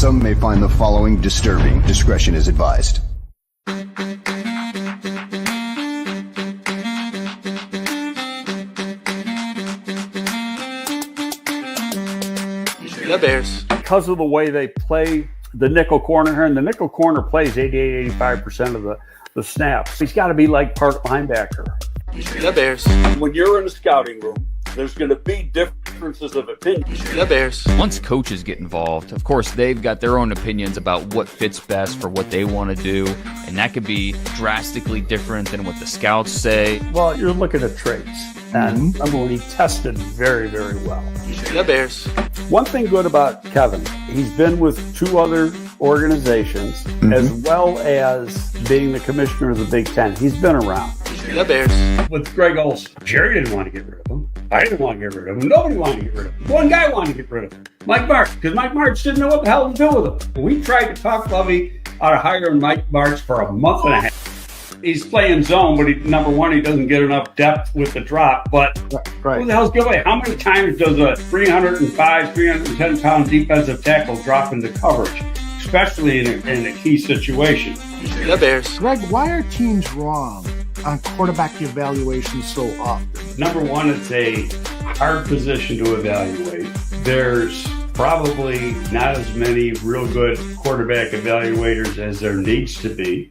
Some may find the following disturbing. Discretion is advised. The Bears. Because of the way they play the nickel corner here, and the nickel corner plays 85% of the snaps. He's got to be like part linebacker. The Bears. When you're in a scouting room, there's going to be differences of opinion. The Bears. Once coaches get involved, of course, they've got their own opinions about what fits best for what they want to do, and that could be drastically different than what the scouts say. Well, you're looking at traits, and remember when he tested very, very well. The Bears. One thing good about Kevin, he's been with 2 other organizations, as well as being the commissioner of the Big Ten. He's been around. The Bears. With Greg Olson, Jerry didn't want to get rid of him. I didn't want to get rid of him. Nobody wanted to get rid of him. One guy wanted to get rid of him, Mike Martz, because Mike Martz didn't know what the hell to do with him. We tried to talk Lovey out of hiring Mike Martz for a month and a half. He's playing zone, but number one, he doesn't get enough depth with the drop. But who the hell's giving? How many times does a 305, 310-pound defensive tackle drop into coverage, especially in a key situation? The Bears. Greg, why are teams wrong on quarterback evaluation so often? Number one, it's a hard position to evaluate. There's probably not as many real good quarterback evaluators as there needs to be.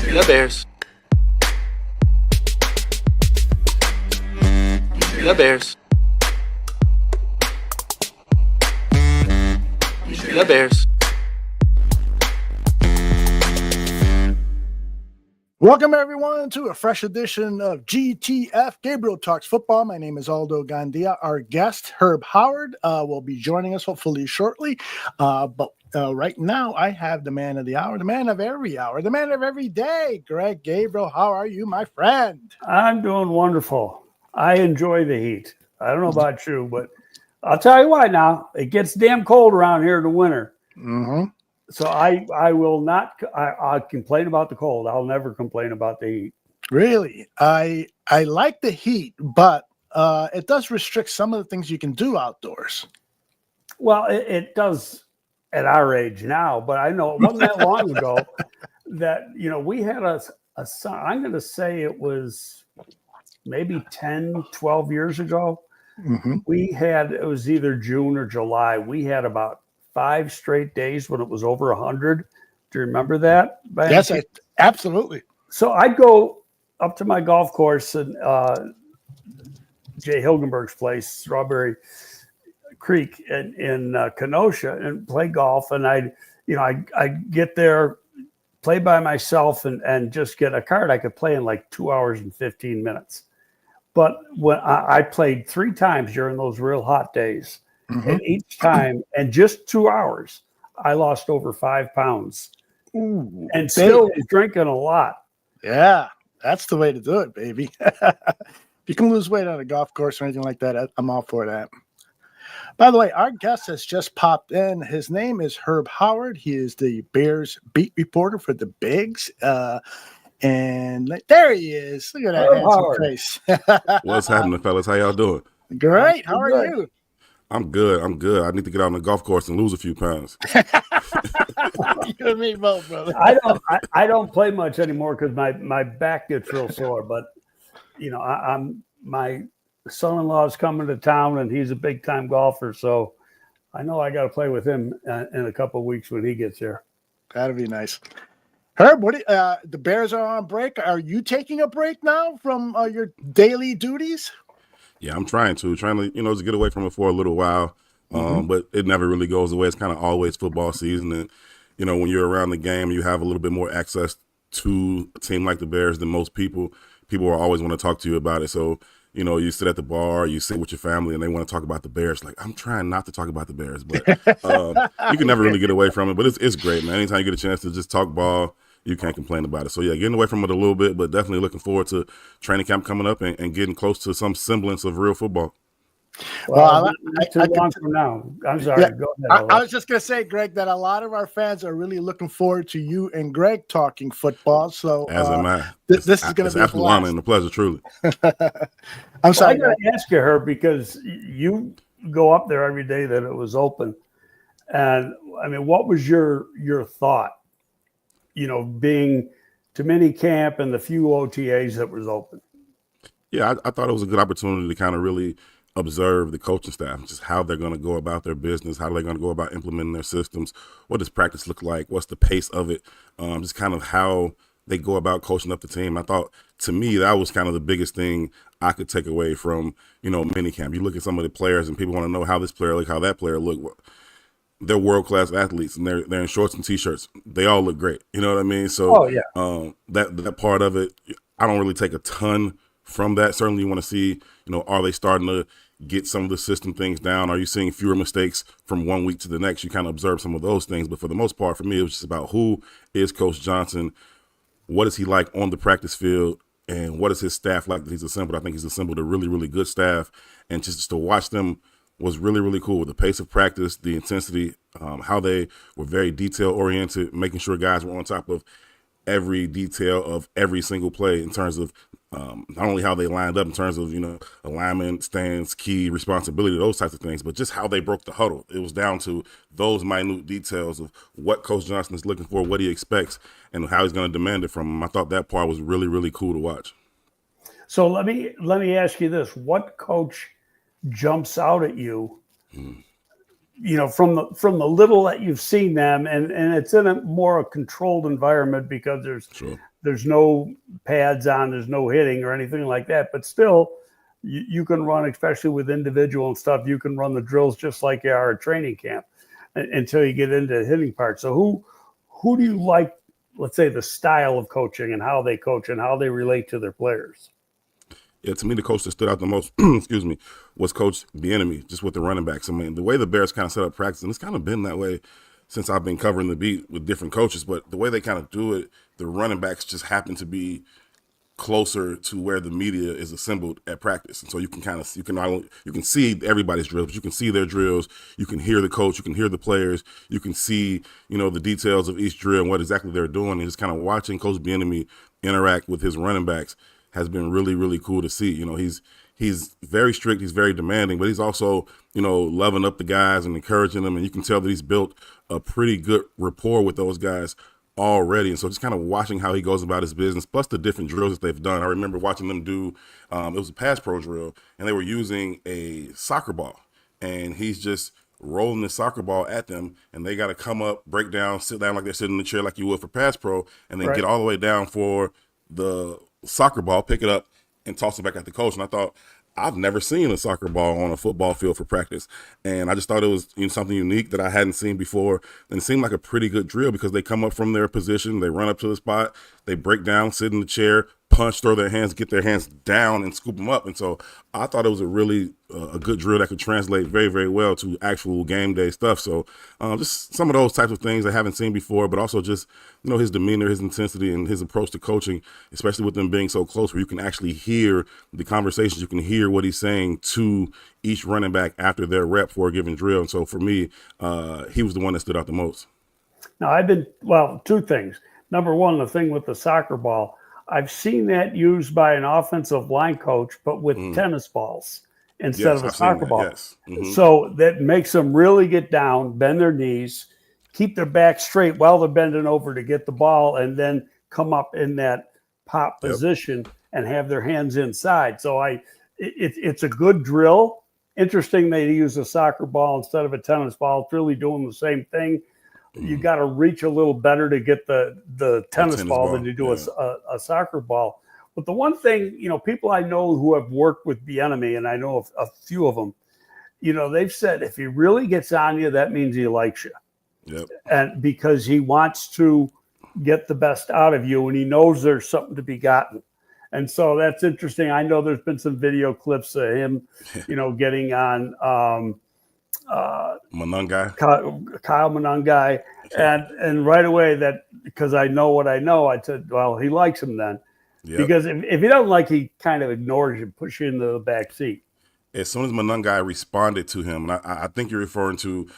The Bears. The Bears. The Bears. Welcome, everyone, to a fresh edition of GTF Gabriel Talks Football. My name is Aldo Gandia. Our guest, Herb Howard, will be joining us hopefully shortly. But right now, I have the man of the hour, the man of every hour, the man of every day, Greg Gabriel. How are you, my friend? I'm doing wonderful. I enjoy the heat. I don't know about you, but I'll tell you why now. It gets damn cold around here in the winter. Mm-hmm. So I will not I'll complain about the cold. I'll never complain about the heat. Really? I like the heat, but it does restrict some of the things you can do outdoors. Well, it does at our age now, but I know it wasn't that long ago that, we had a son. I'm going to say it was maybe 10, 12 years ago. Mm-hmm. It was either June or July. We had about 5 straight days when it was over 100. Do you remember that? Yes, absolutely. So I'd go up to my golf course and Jay Hilgenberg's place, Strawberry Creek in Kenosha, and play golf. And I'd get there, play by myself, and just get a card I could play in like 2 hours and 15 minutes. But when I played 3 times during those real hot days, and each time, and just 2 hours, I lost over 5 pounds. Ooh, and still was drinking a lot. Yeah, that's the way to do it, baby. If you can lose weight on a golf course or anything like that, I'm all for that. By the way, our guest has just popped in. His name is Herb Howard. He is the Bears beat reporter for the Bigs. And there he is. Look at that handsome face. What's happening, fellas? How y'all doing? Great. How are you? I'm good. I need to get out on the golf course and lose a few pounds. You and me both, brother. I don't play much anymore because my back gets real sore. But my son-in-law is coming to town and he's a big time golfer, so I know I got to play with him in a couple of weeks when he gets here. That'd be nice. Herb, the Bears are on break. Are you taking a break now from your daily duties? Yeah, I'm trying to just get away from it for a little while. But it never really goes away. It's kind of always football season. And, when you're around the game, you have a little bit more access to a team like the Bears than most people. People will always want to talk to you about it. So, you sit at the bar, you sit with your family, and they want to talk about the Bears. Like, I'm trying not to talk about the Bears, but you can never really get away from it. But it's great, man. Anytime you get a chance to just talk ball, you can't complain about it. So, yeah, getting away from it a little bit, but definitely looking forward to training camp coming up and getting close to some semblance of real football. Well, not too long from now. I'm sorry. Yeah, go ahead. I was just going to say, Greg, that a lot of our fans are really looking forward to you and Greg talking football. So as am I. This is going to be absolutely honor and a pleasure, truly. I'm sorry. I got to ask you, Herb, because you go up there every day that it was open. And I mean, what was your thought, being to mini camp and the few OTAs that was open? Yeah, I thought it was a good opportunity to kind of really observe the coaching staff, just how they're going to go about their business, how they're going to go about implementing their systems, what does practice look like, what's the pace of it, just kind of how they go about coaching up the team. I thought, to me, that was kind of the biggest thing I could take away from, minicamp. You look at some of the players and people want to know how this player look, how that player look. Well, they're world-class athletes and they're in shorts and t-shirts. They all look great. You know what I mean? So that part of it, I don't really take a ton from that. Certainly you want to see, are they starting to get some of the system things down? Are you seeing fewer mistakes from one week to the next? You kind of observe some of those things. But for the most part, for me, it was just about who is Coach Johnson, what is he like on the practice field, and what is his staff like that he's assembled. I think he's assembled a really, really good staff. And just to watch them was really, really cool. The pace of practice, the intensity, how they were very detail-oriented, making sure guys were on top of every detail of every single play in terms of not only how they lined up in terms of, alignment, stance, key, responsibility, those types of things, but just how they broke the huddle. It was down to those minute details of what Coach Johnson is looking for, what he expects, and how he's going to demand it from him. I thought that part was really, really cool to watch. So let me ask you this. What coach jumps out at you, from the little that you've seen them, and it's in a more controlled environment because there's no pads on, there's no hitting or anything like that, but still you can run, especially with individual and stuff, you can run the drills just like you are at training camp until you get into the hitting part. So who do you like, let's say, the style of coaching and how they coach and how they relate to their players? Yeah, to me, the coach that stood out the most, was Coach Bieniemy, just with the running backs. I mean, the way the Bears kind of set up practice, and it's kind of been that way since I've been covering the beat with different coaches, but the way they kind of do it, the running backs just happen to be closer to where the media is assembled at practice. And so you can see everybody's drills, but you can see their drills, you can hear the coach, you can hear the players, you can see, the details of each drill and what exactly they're doing. And just kind of watching Coach Bieniemy interact with his running backs has been really, really cool to see. He's very strict, he's very demanding, but he's also, loving up the guys and encouraging them. And you can tell that he's built a pretty good rapport with those guys already. And so just kind of watching how he goes about his business, plus the different drills that they've done. I remember watching them do, it was a pass pro drill, and they were using a soccer ball. And he's just rolling the soccer ball at them, and they got to come up, break down, sit down like they're sitting in the chair like you would for pass pro, and then get all the way down for the soccer ball, pick it up, and toss it back at the coach. And I thought, I've never seen a soccer ball on a football field for practice. And I just thought it was something unique that I hadn't seen before. And it seemed like a pretty good drill because they come up from their position, they run up to the spot, they break down, sit in the chair, punch, throw their hands, get their hands down and scoop them up. And so I thought it was a really a good drill that could translate very, very well to actual game day stuff. So just some of those types of things I haven't seen before, but also just, his demeanor, his intensity, and his approach to coaching, especially with them being so close where you can actually hear the conversations, you can hear what he's saying to each running back after their rep for a given drill. And so for me, he was the one that stood out the most. Now, two things. Number one, the thing with the soccer ball, I've seen that used by an offensive line coach, but with tennis balls instead of a soccer ball. Yes. Mm-hmm. So that makes them really get down, bend their knees, keep their back straight while they're bending over to get the ball, and then come up in that pop position and have their hands inside. So it's a good drill. Interesting they use a soccer ball instead of a tennis ball. It's really doing the same thing. You got to reach a little better to get the tennis ball than you do a soccer ball. But the one thing, people I know who have worked with Bieniemy, and I know a few of them, they've said if he really gets on you, that means he likes you. Yep. And because he wants to get the best out of you and he knows there's something to be gotten. And so that's interesting. I know there's been some video clips of him, getting on Monungai. Kyle Monungai. And right away because I know what I know, I said, well, he likes him then. Yep. Because if he doesn't like, he kind of ignores you, push you into the back seat. As soon as Monungai responded to him, and I think you're referring to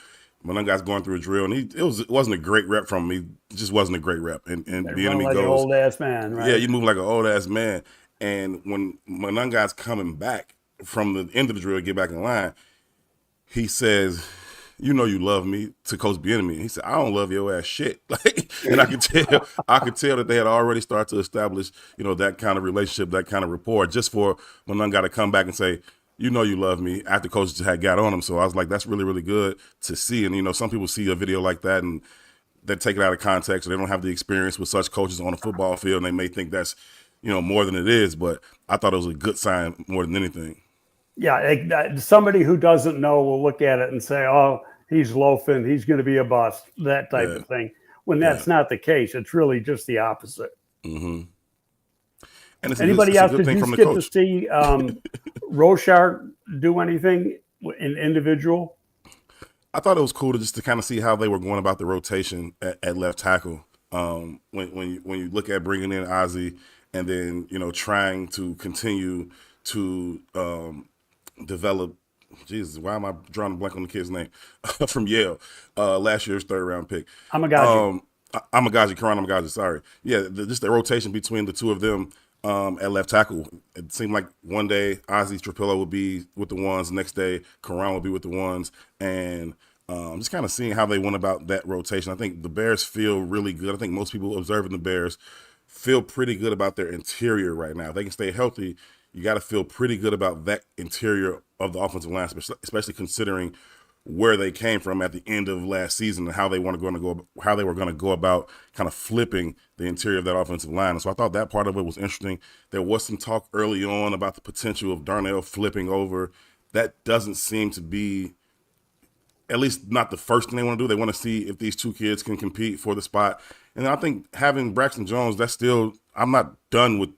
Monungai's going through a drill, and it wasn't a great rep from him. It just wasn't a great rep. And Bieniemy like goes, an old ass man, right? Yeah, you move like an old ass man. And when Monungai's coming back from the end of the drill to get back in line, he says, "You know you love me," to Coach Bieniemy. He said, "I don't love your ass shit." And I could tell that they had already started to establish, that kind of relationship, that kind of rapport, just for when one got to come back and say, "You know you love me," after coaches had got on him. So I was like, that's really, really good to see. And, some people see a video like that and they take it out of context, or they don't have the experience with such coaches on a football field, and they may think that's, more than it is. But I thought it was a good sign more than anything. Yeah, somebody who doesn't know will look at it and say, "Oh, he's loafing. He's going to be a bust," that type of thing. When that's not the case, it's really just the opposite. Mm-hmm. And Anybody else? Did you get to see Roshar do anything in individual? I thought it was cool to kind of see how they were going about the rotation at left tackle. When you look at bringing in Ozzie and then trying to continue to develop. Jesus, why am I drawing a blank on the kid's name from Yale? Last year's 3rd round pick. Karan Amagaji, sorry. Yeah, just the rotation between the two of them at left tackle. It seemed like one day Ozzie Trapillo would be with the ones, next day Karan would be with the ones, and just kind of seeing how they went about that rotation. I think the Bears feel really good. I think most people observing the Bears feel pretty good about their interior right now. If they can stay healthy, you got to feel pretty good about that interior of the offensive line, especially considering where they came from at the end of last season and how they were going to go about kind of flipping the interior of that offensive line. And so I thought that part of it was interesting. There was some talk early on about the potential of Darnell flipping over. That doesn't seem to be, at least not the first thing they want to do. They want to see if these two kids can compete for the spot. And I think having Braxton Jones, I'm not done with,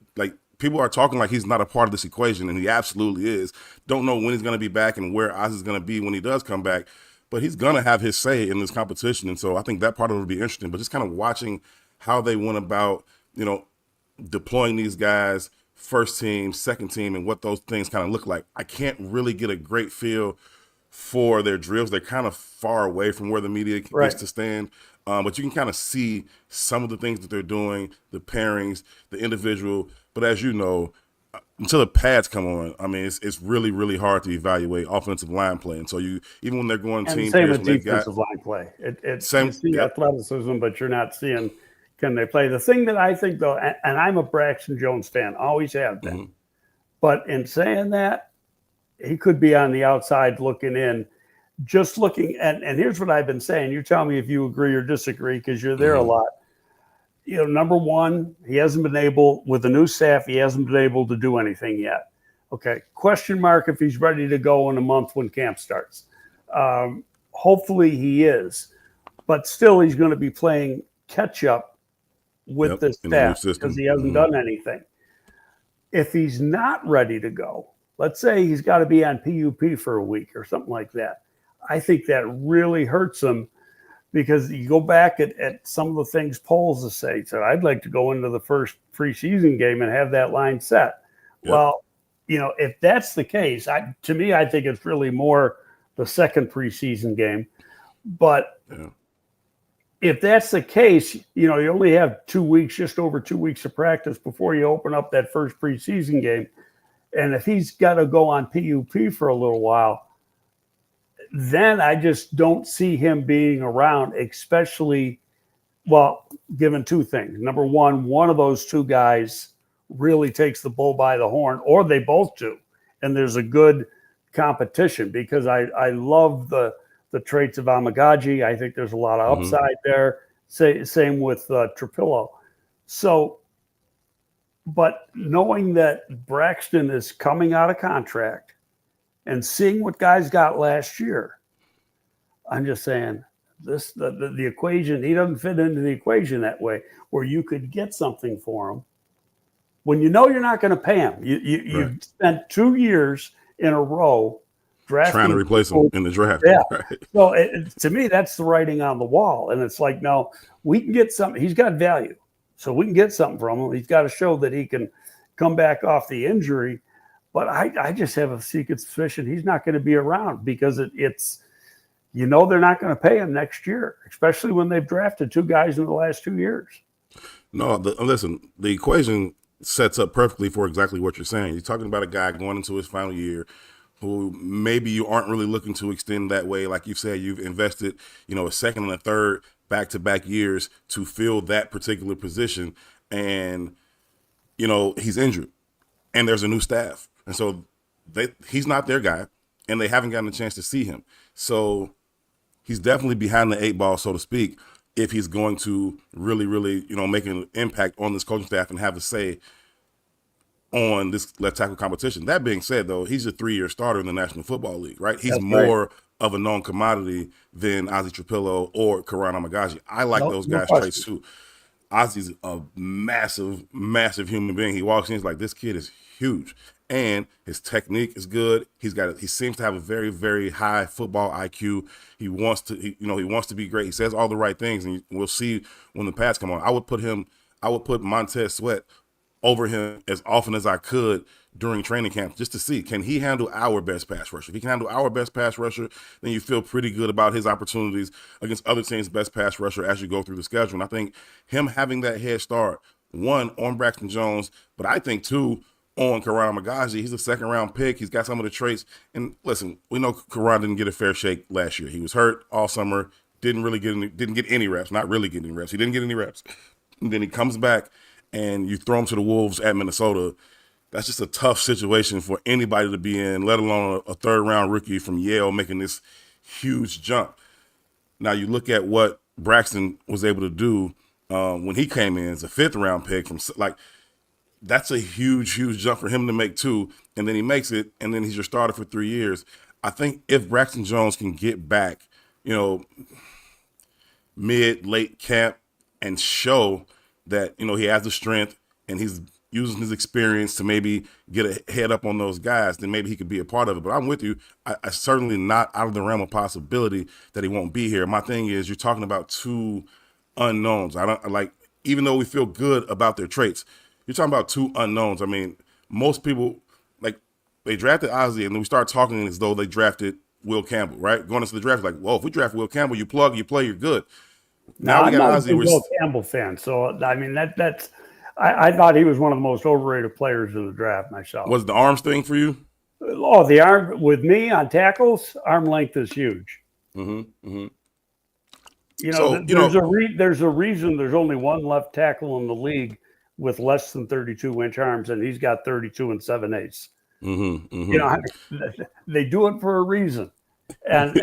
people are talking like he's not a part of this equation, and he absolutely is. Don't know when he's going to be back and where Oz is going to be when he does come back, but he's going to have his say in this competition. And so I think that part of it will be interesting, but just kind of watching how they went about, deploying these guys, first team, second team, and what those things kind of look like. I can't really get a great feel for their drills. They're kind of far away from where the media gets to stand. But you can kind of see some of the things that they're doing, the pairings, the individual. But as you know, until the pads come on, I mean, it's really, really hard to evaluate offensive line play. And so even when they're going team, same with defensive line play. It's you see athleticism, but you're not seeing can they play. The thing that I think though, and I'm a Braxton Jones fan, always have been. Mm-hmm. But in saying that, he could be on the outside looking in. Just looking at, and here's what I've been saying. You tell me if you agree or disagree because you're there a lot. Number one, he hasn't been able, with the new staff, he hasn't been able to do anything yet. Okay, question mark if he's ready to go in a month when camp starts. Hopefully he is. But still, he's going to be playing catch-up with the staff because he hasn't done anything. If he's not ready to go, let's say he's got to be on PUP for a week or something like that. I think that really hurts him because you go back at some of the things Poles has said. So I'd like to go into the first preseason game and have that line set. Yep. Well, if that's the case, to me, I think it's really more the second preseason game. But if that's the case, you only have 2 weeks, just over 2 weeks of practice before you open up that first preseason game. And if he's got to go on PUP for a little while, then I just don't see him being around, especially, given two things. Number one of those two guys really takes the bull by the horn, or they both do. And there's a good competition because I love the traits of Amagaji. I think there's a lot of upside there. Same with Trapillo. So, but knowing that Braxton is coming out of contract and seeing what guys got last year, I'm just saying the equation, he doesn't fit into the equation that way where you could get something for him when you're not going to pay him. You spent 2 years in a row trying to replace him in the draft. Yeah. Right. So to me, that's the writing on the wall. And it's like, no, we can get something. He's got value. So we can get something from him. He's got to show that he can come back off the injury. But I just have a secret suspicion he's not going to be around because it's they're not going to pay him next year, especially when they've drafted two guys in the last 2 years. No, listen, the equation sets up perfectly for exactly what you're saying. You're talking about a guy going into his final year, who maybe you aren't really looking to extend that way. Like you said, you've invested, a second and a third back-to-back years to fill that particular position. And, he's injured and there's a new staff. And so he's not their guy and they haven't gotten a chance to see him. So he's definitely behind the 8 ball, so to speak, if he's going to really, really, make an impact on this coaching staff and have a say on this left tackle competition. That being said, though, he's a 3-year starter in the National Football League, right? He's more of a known commodity than Ozzie Trapillo or Karan Amagaji. I like those guys' traits too. Ozzie's a massive, massive human being. He walks in, he's like, this kid is huge. And his technique is good. He seems to have a very, very high football IQ. He wants to be great. He says all the right things, and we'll see when the pads come on. I would put Montez Sweat over him as often as I could during training camp just to see, can he handle our best pass rusher? If he can handle our best pass rusher, then you feel pretty good about his opportunities against other teams' best pass rusher as you go through the schedule. And I think him having that head start, 1, on Braxton Jones, but I think 2, on Karan Amagaji. He's a second-round pick. He's got some of the traits. And listen, we know Karan didn't get a fair shake last year. He was hurt all summer, didn't get any reps, not really getting any reps. He didn't get any reps. And then he comes back, and you throw him to the Wolves at Minnesota. That's just a tough situation for anybody to be in, let alone a third-round rookie from Yale making this huge jump. Now you look at what Braxton was able to do when he came in as a 5th-round pick from that's a huge, huge jump for him to make too. And then he makes it, and then he's your starter for 3 years. I think if Braxton Jones can get back, mid-late camp and show that, he has the strength and he's using his experience to maybe get a head up on those guys, then maybe he could be a part of it. But I'm with you. I certainly not out of the realm of possibility that he won't be here. My thing is, you're talking about 2 unknowns. Even though we feel good about their traits, you're talking about 2 unknowns. I mean, most people, they drafted Ozzie, and then we start talking as though they drafted Will Campbell, right? Going into the draft, if we draft Will Campbell, you plug, you play, you're good. Now we got Ozzie. I'm not a Will Campbell fan, so I mean that's. I thought he was one of the most overrated players in the draft myself. Was the arms thing for you? Oh, the arm with me on tackles, arm length is huge. Mm-hmm. Mm-hmm. There's a reason there's only one left tackle in the league with less than 32-inch arms, and he's got 32 7/8. Mm-hmm, mm-hmm. They do it for a reason. And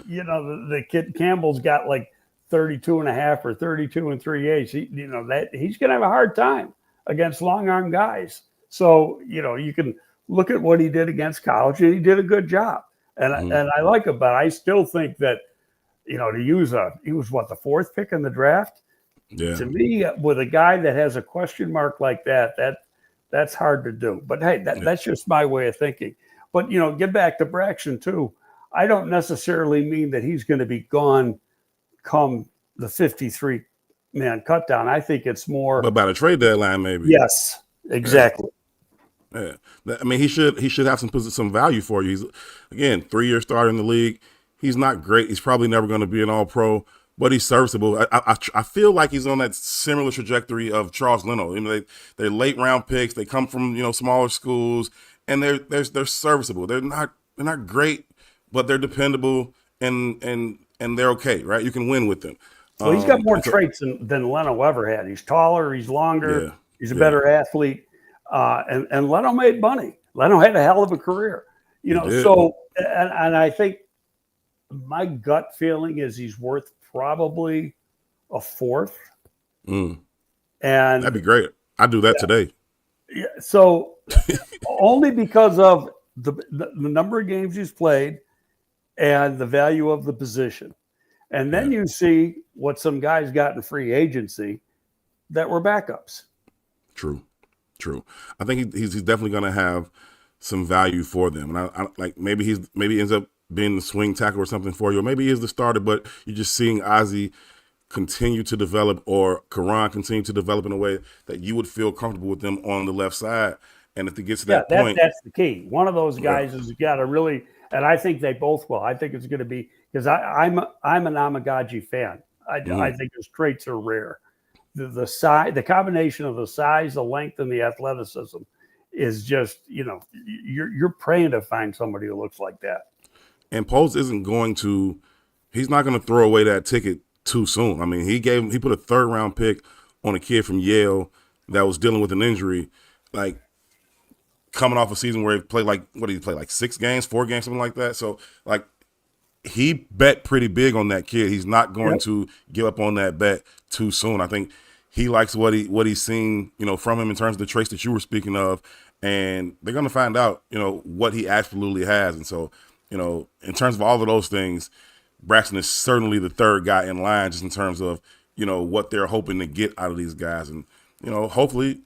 the kid Campbell's got 32 and a half or 32 3/8. He's going to have a hard time against long arm guys. So, you can look at what he did against college, and he did a good job. And I like it, but I still think that, he was the 4th pick in the draft. Yeah. To me, with a guy that has a question mark like that's hard to do. But hey, that's just my way of thinking. But get back to Braxton too. I don't necessarily mean that he's going to be gone come the 53-man cutdown. I think it's more about a trade deadline, maybe. Yes, exactly. Yeah. I mean, he should have some value for you. He's, again, 3-year starter in the league. He's not great. He's probably never going to be an all-pro, but he's serviceable. I feel like he's on that similar trajectory of Charles Leno. They're late round picks. They come from smaller schools, and they're serviceable. They're not great, but they're dependable and they're okay, right? You can win with them. Well, he's got more traits than Leno ever had. He's taller. He's longer. He's a better athlete. And Leno made money. Leno had a hell of a career. So and I think my gut feeling is he's worth probably a 4th. And that'd be great. I'd do that today. Yeah. So only because of the number of games he's played and the value of the position. And then you see what some guys got in free agency that were backups. True. I think he's definitely going to have some value for them. And I maybe he ends up being the swing tackle or something for you, or maybe he is the starter, but you're just seeing Ozzie continue to develop, or Karan continue to develop in a way that you would feel comfortable with them on the left side. And if it gets to that point, that's the key. One of those guys has got to really, and I think they both will. I think it's going to be, because I'm an Amagaji fan. I think his traits are rare. The size, the combination of the size, the length, and the athleticism is just, you're praying to find somebody who looks like that. And Post isn't going to – he's not going to throw away that ticket too soon. I mean, he put a third-round pick on a kid from Yale that was dealing with an injury, like coming off a season where he played what did he play, like 6 games, 4 games, something like that. So, like, he bet pretty big on that kid. He's not going to give up on that bet too soon. I think he likes what he's seen, from him in terms of the traits that you were speaking of, and they're going to find out, what he absolutely has. And so, in terms of all of those things, Braxton is certainly the third guy in line just in terms of, what they're hoping to get out of these guys. And, hopefully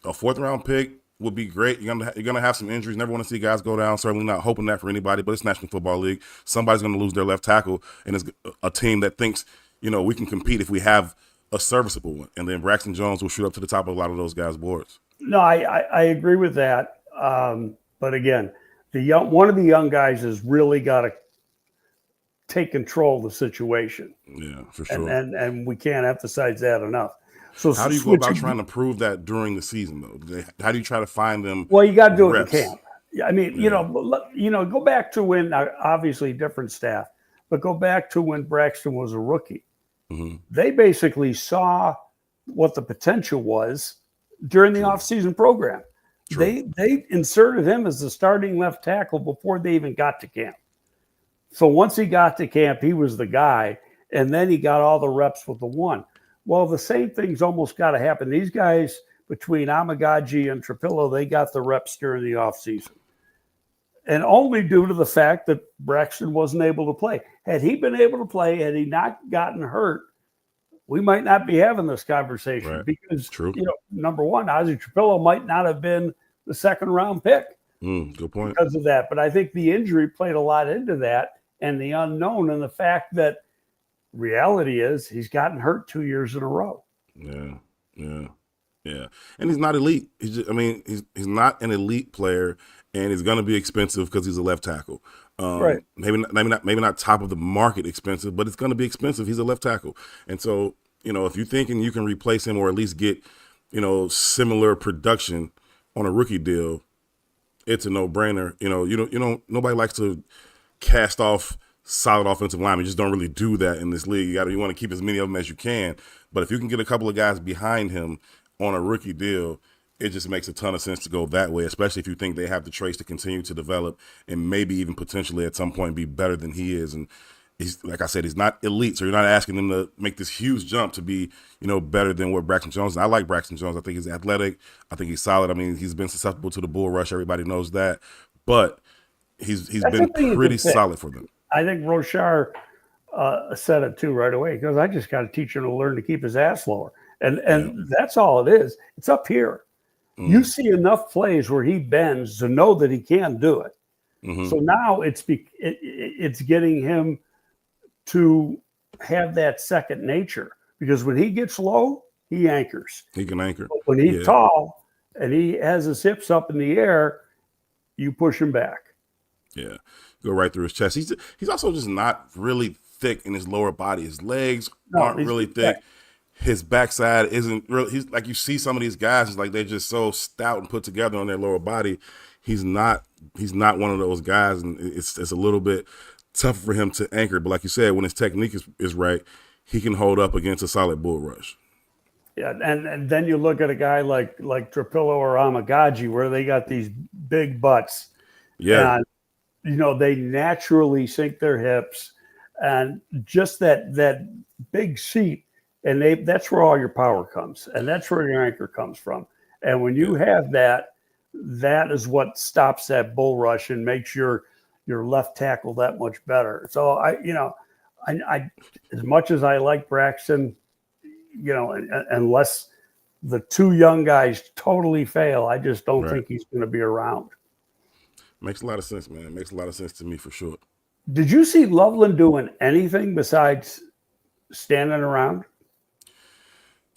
a 4th-round pick would be great. You're gonna have some injuries. Never want to see guys go down. Certainly not hoping that for anybody, but it's National Football League. Somebody's going to lose their left tackle, and it's a team that thinks, we can compete if we have a serviceable one. And then Braxton Jones will shoot up to the top of a lot of those guys' boards. No, I agree with that. But again, one of the young guys has really got to take control of the situation. Yeah, for sure. And we can't emphasize that enough. So how do you go about trying to prove that during the season, though? How do you try to find them? Well, you got to do it in camp. I mean, go back to when, obviously different staff, but go back to when Braxton was a rookie. Mm-hmm. They basically saw what the potential was during the offseason program. True. They inserted him as the starting left tackle before they even got to camp. So once he got to camp, he was the guy, and then he got all the reps with the one. Well, the same thing's almost got to happen. These guys, between Amagaji and Trapillo, they got the reps during the offseason. And only due to the fact that Braxton wasn't able to play. Had he been able to play, had he not gotten hurt, we might not be having this conversation. Right. Because, number one, Ozzie Trapillo might not have been the 2nd-round pick. Good point. Because of that. But I think the injury played a lot into that, and the unknown, and the fact that reality is he's gotten hurt 2 years in a row. Yeah. And he's not elite. He's not an elite player, and he's going to be expensive because he's a left tackle. Right. Maybe not top of the market expensive, but it's going to be expensive. He's a left tackle. And so, if you're thinking you can replace him or at least get, similar production on a rookie deal, it's a no-brainer. Nobody likes to cast off solid offensive linemen. You just don't really do that in this league. You want to keep as many of them as you can. But if you can get a couple of guys behind him on a rookie deal, it just makes a ton of sense to go that way, especially if you think they have the traits to continue to develop and maybe even potentially at some point be better than he is. And he's, like I said, he's not elite, so you're not asking them to make this huge jump to be, better than what Braxton Jones is. I like Braxton Jones. I think he's athletic. I think he's solid. I mean, he's been susceptible to the bull rush. Everybody knows that. But he's been pretty solid for them. I think Rochar said it too right away. He goes, I just got to teach him to learn to keep his ass lower. And that's all it is. It's up here. Mm-hmm. You see enough plays where he bends to know that he can do it. Mm-hmm. So now it's getting him to have that second nature, because when he gets low, he anchors. He can anchor. But when he's tall and he has his hips up in the air, you push him back. Yeah, go right through his chest. He's also just not really thick in his lower body. His legs aren't really thick. His backside isn't really. He's like, you see some of these guys, it's like they're just so stout and put together on their lower body. He's not one of those guys, and it's a little bit tougher for him to anchor. But like you said, when his technique is right, he can hold up against a solid bull rush. Yeah, and then you look at a guy like Trapillo or Amagaji, where they got these big butts. Yeah. And, they naturally sink their hips, and just that big seat, and that's where all your power comes, and that's where your anchor comes from. And when you have that is what stops that bull rush and makes your left tackle that much better. So I as much as I like Braxton, unless the two young guys totally fail, I just don't think he's going to be around. Makes a lot of sense, man. It makes a lot of sense to me for sure. Did you see Loveland doing anything besides standing around?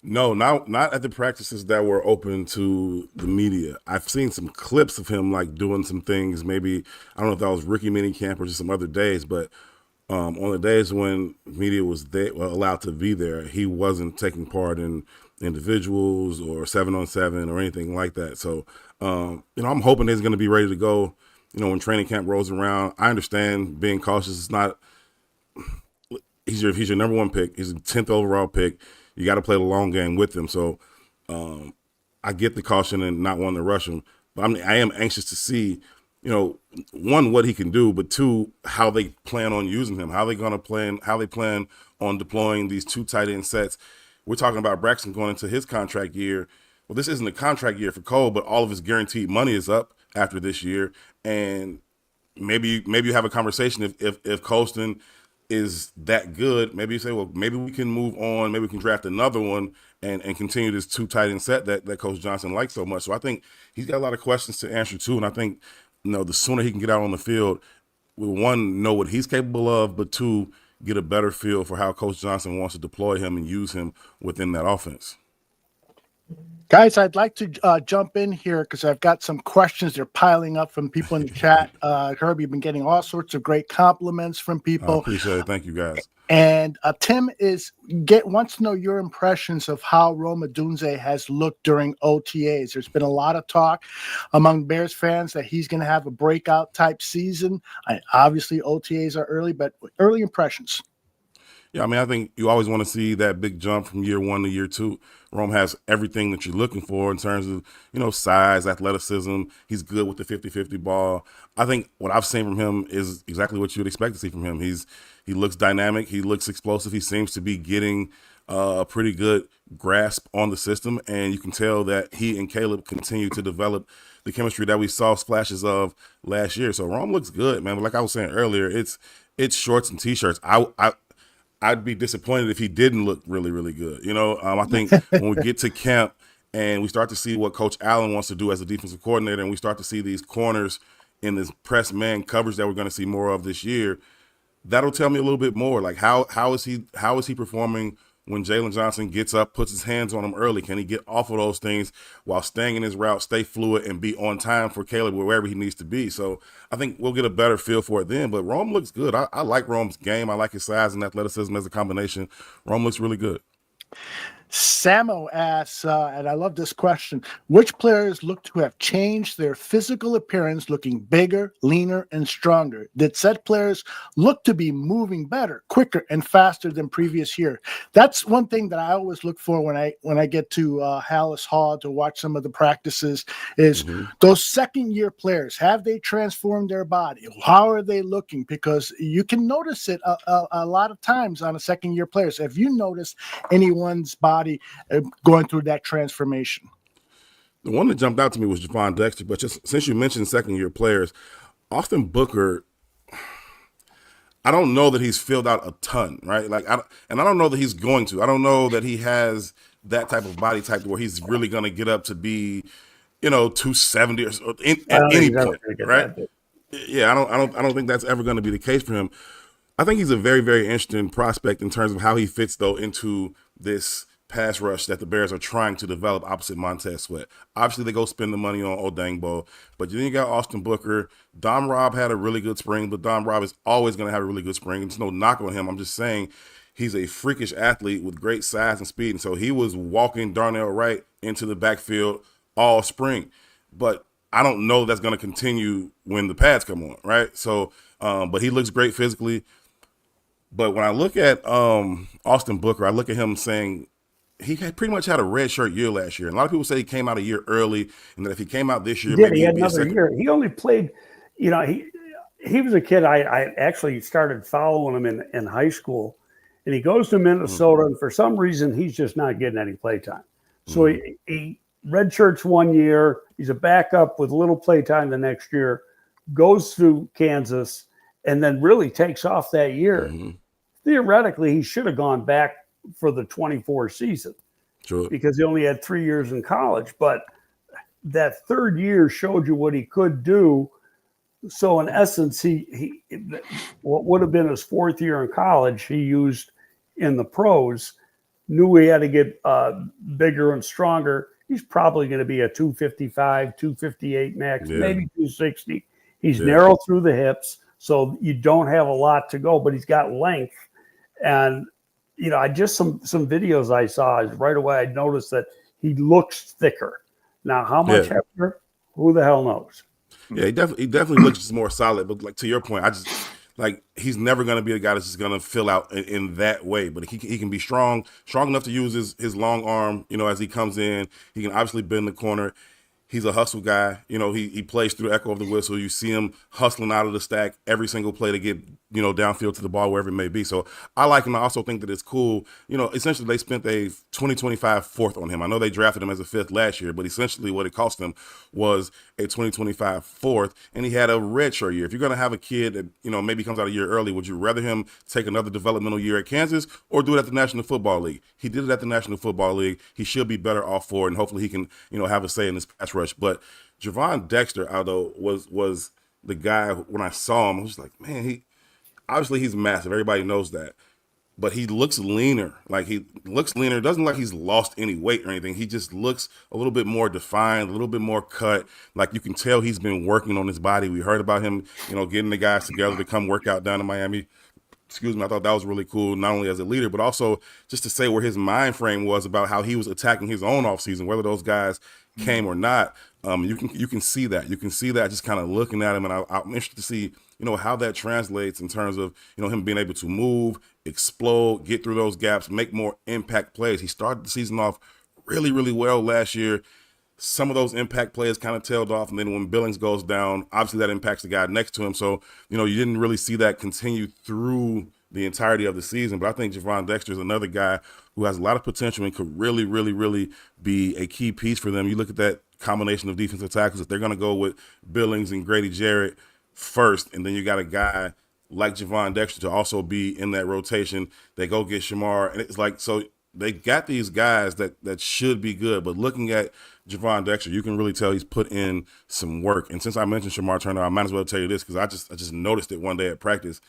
No, not at the practices that were open to the media. I've seen some clips of him like doing some things. Maybe, I don't know if that was rookie mini camp or just some other days, but on the days when media was allowed to be there, he wasn't taking part in individuals or 7-on-7 or anything like that. So, I'm hoping he's going to be ready to go, when training camp rolls around. I understand being cautious. It's not, he's your number one pick. He's a 10th overall pick. You got to play the long game with him. So, I get the caution and not wanting to rush him. But I am anxious to see, one, what he can do, but two, how they plan on using him, how they plan on deploying these 2 tight end sets. We're talking about Braxton going into his contract year. Well, this isn't a contract year for Cole, but all of his guaranteed money is up after this year. And maybe you have a conversation if Colston is that good, maybe you say, well, maybe we can move on, maybe we can draft another one and continue this 2 tight end set that Coach Johnson likes so much. So I think he's got a lot of questions to answer too. And I think, the sooner he can get out on the field, we'll, one, know what he's capable of, but two, get a better feel for how Coach Johnson wants to deploy him and use him within that offense. Guys, I'd like to jump in here because I've got some questions. They're piling up from people in the chat. Herb, you've been getting all sorts of great compliments from people. I appreciate it. Thank you, guys. And Tim wants to know your impressions of how Rome Odunze has looked during OTAs. There's been a lot of talk among Bears fans that he's going to have a breakout type season. Obviously, OTAs are early, but early impressions. Yeah, I think you always want to see that big jump from year 1 to year 2. Rome has everything that you're looking for in terms of, size, athleticism. He's good with the 50-50 ball. I think what I've seen from him is exactly what you would expect to see from him. He looks dynamic. He looks explosive. He seems to be getting a pretty good grasp on the system, and you can tell that he and Caleb continue to develop the chemistry that we saw flashes of last year. So Rome looks good, man. But like I was saying earlier, it's shorts and T-shirts. I'd be disappointed if he didn't look really, really good. I think when we get to camp and we start to see what Coach Allen wants to do as a defensive coordinator, and we start to see these corners in this press man coverage that we're going to see more of this year, that'll tell me a little bit more. Like how is he performing when Jalen Johnson gets up, puts his hands on him early? Can he get off of those things while staying in his route, stay fluid, and be on time for Caleb wherever he needs to be? So I think we'll get a better feel for it then. But Rome looks good. I like Rome's game. I like his size and athleticism as a combination. Rome looks really good. Samo asks, and I love this question, which players look to have changed their physical appearance, looking bigger, leaner, and stronger? Did said players look to be moving better, quicker, and faster than previous year? That's one thing that I always look for when I get to Hallis Hall to watch some of the practices is those second-year players. Have they transformed their body? How are they looking? Because you can notice it a lot of times on a second-year players. Have you noticed anyone's body going through that transformation? The one that jumped out to me was Javon Dexter, but just since you mentioned second-year players, Austin Booker, I don't know that he's filled out a ton, right? I don't know that he's going to. I don't know that he has that type of body type where he's really going to get up to be, 270 or so at any point, right? Yeah, I don't think that's ever going to be the case for him. I think he's a very, very interesting prospect in terms of how he fits, though, into this pass rush that the Bears are trying to develop opposite Montez Sweat. Obviously, they go spend the money on Odunze, but then you got Austin Booker. Dom Robb had a really good spring, but Dom Robb is always going to have a really good spring. There's no knock on him. I'm just saying he's a freakish athlete with great size and speed, and so he was walking Darnell Wright into the backfield all spring. But I don't know that's going to continue when the pads come on, right? So, but he looks great physically. But when I look at Austin Booker, I look at him saying he had pretty much had a redshirt year last year. And a lot of people say he came out a year early, and that if he came out this year, maybe he had he'd be another year. He only played, he was a kid. I actually started following him in high school, and he goes to Minnesota, and for some reason, he's just not getting any play time. So he redshirts 1 year. He's a backup with little play time the next year, goes to Kansas, and then really takes off that year. Theoretically, he should have gone back for the 24 season because he only had 3 years in college. But that third year showed you what he could do. So in essence, he what would have been his fourth year in college, he used in the pros, knew he had to get bigger and stronger. He's probably going to be a 255, 258 max, maybe 260. He's narrow through the hips, so you don't have a lot to go, but he's got length. And I just some videos I saw right away. I noticed that he looks thicker. Now, how much heavier? Who the hell knows? Yeah, he definitely looks just more solid. But like to your point, I just like he's never going to be a guy that's just going to fill out in that way. But he can be strong enough to use his long arm. As he comes in, he can obviously bend the corner. He's a hustle guy. He plays through the echo of the whistle. You see him hustling out of the stack every single play to get, downfield to the ball, wherever it may be. So I like him. I also think that it's cool. Essentially they spent a 2025 fourth on him. I know they drafted him as a fifth last year, but essentially what it cost him was a 2025 fourth, and he had a redshirt year. If you're going to have a kid that, maybe comes out a year early, would you rather him take another developmental year at Kansas or do it at the National Football League? He did it at the National Football League. He should be better off for it, and hopefully he can, have a say in this pass rush. But Javon Dexter, Aldo, was the guy when I saw him, I was like, man, he's massive. Everybody knows that. But he looks leaner. It doesn't look like he's lost any weight or anything. He just looks a little bit more defined, a little bit more cut. Like you can tell he's been working on his body. We heard about him, getting the guys together to come work out down in Miami. Excuse me, I thought that was really cool, not only as a leader, but also just to say where his mind frame was about how he was attacking his own offseason, whether those guys came or not. You can see that. You can see that just kind of looking at him, and I'm interested to see, how that translates in terms of, him being able to move, explode, get through those gaps, make more impact plays. He started the season off really, really well last year. Some of those impact plays kind of tailed off, and then when Billings goes down, obviously that impacts the guy next to him. So, you didn't really see that continue through the entirety of the season. But I think Javon Dexter is another guy who has a lot of potential and could really, really, really be a key piece for them. You look at that combination of defensive tackles, if they're going to go with Billings and Grady Jarrett first, and then you got a guy like Javon Dexter to also be in that rotation, they go get Shamar. And it's like, so they got these guys that should be good. But looking at Javon Dexter, you can really tell he's put in some work. And since I mentioned Shamar Turner, I might as well tell you this because I just noticed it one day at practice.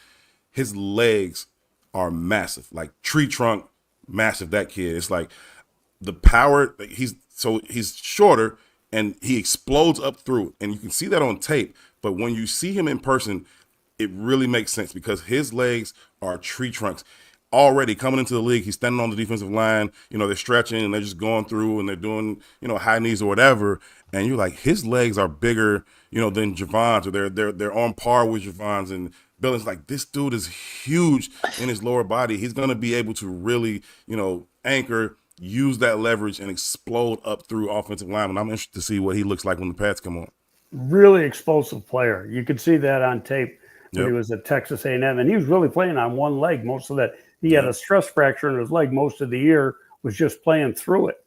His legs are massive, like tree trunk massive, that kid. It's like the power, he's shorter and he explodes up through. And you can see that on tape. But when you see him in person, it really makes sense because his legs are tree trunks. Already coming into the league, he's standing on the defensive line, they're stretching and they're just going through and they're doing, high knees or whatever. And you're like, his legs are bigger, than Javon's, or they're on par with Javon's. And Billings, like, this dude is huge in his lower body. He's going to be able to really, anchor, use that leverage and explode up through offensive linemen. I'm interested to see what he looks like when the pads come on. Really explosive player. You could see that on tape when he was at Texas A&M, and he was really playing on one leg most of that. He had a stress fracture in his leg most of the year, was just playing through it.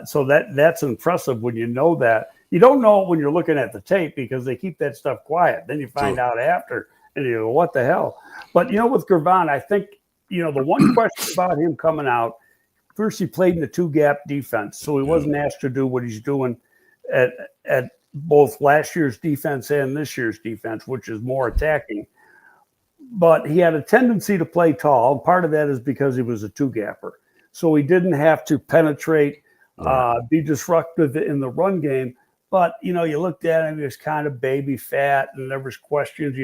So that's impressive when you know that. You don't know it when you're looking at the tape because they keep that stuff quiet. Then you find out after, and you go, what the hell? But, with Gervon, I think, the one question about him coming out, first he played in the two-gap defense, so he wasn't asked to do what he's doing at both last year's defense and this year's defense, which is more attacking. But he had a tendency to play tall. And part of that is because he was a two-gapper. So he didn't have to penetrate, be disruptive in the run game. But, you looked at him, he was kind of baby fat, and there was questions,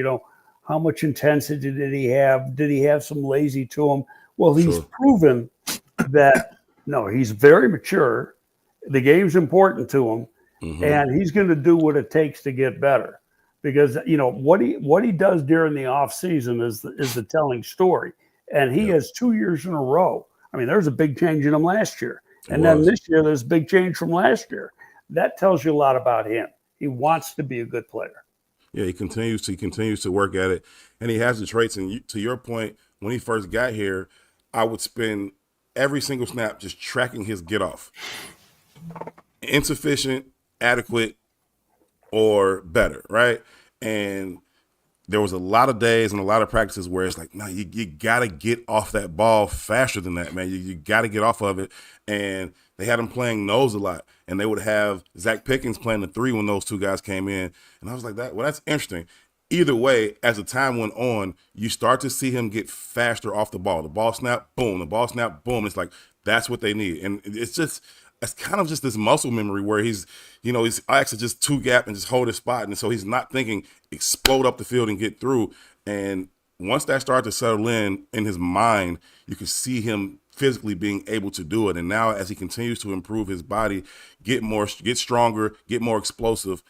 how much intensity did he have? Did he have some lazy to him? Well, he's proven that, no, he's very mature. The game's important to him. And he's going to do what it takes to get better because, what he does during the off season is the telling story. And he has 2 years in a row. I mean, there's a big change in him last year. And then this year, there's a big change from last year. That tells you a lot about him. He wants to be a good player. Yeah, he continues to work at it. And he has the traits. And to your point, when he first got here, I would spend every single snap just tracking his get off. Insufficient, adequate, or better, right? And there was a lot of days and a lot of practices where it's like, no, you got to get off that ball faster than that, man. You got to get off of it. And they had him playing nose a lot. And they would have Zach Pickens playing the 3 when those two guys came in. And I was like, well, that's interesting. Either way, as the time went on, you start to see him get faster off the ball. The ball snap, boom. The ball snap, boom. It's like, that's what they need. And it's kind of just this muscle memory where he's actually just two gap and just hold his spot. And so he's not thinking explode up the field and get through. And once that started to settle in his mind, you could see him physically being able to do it. And now as he continues to improve his body, get stronger, get more explosive,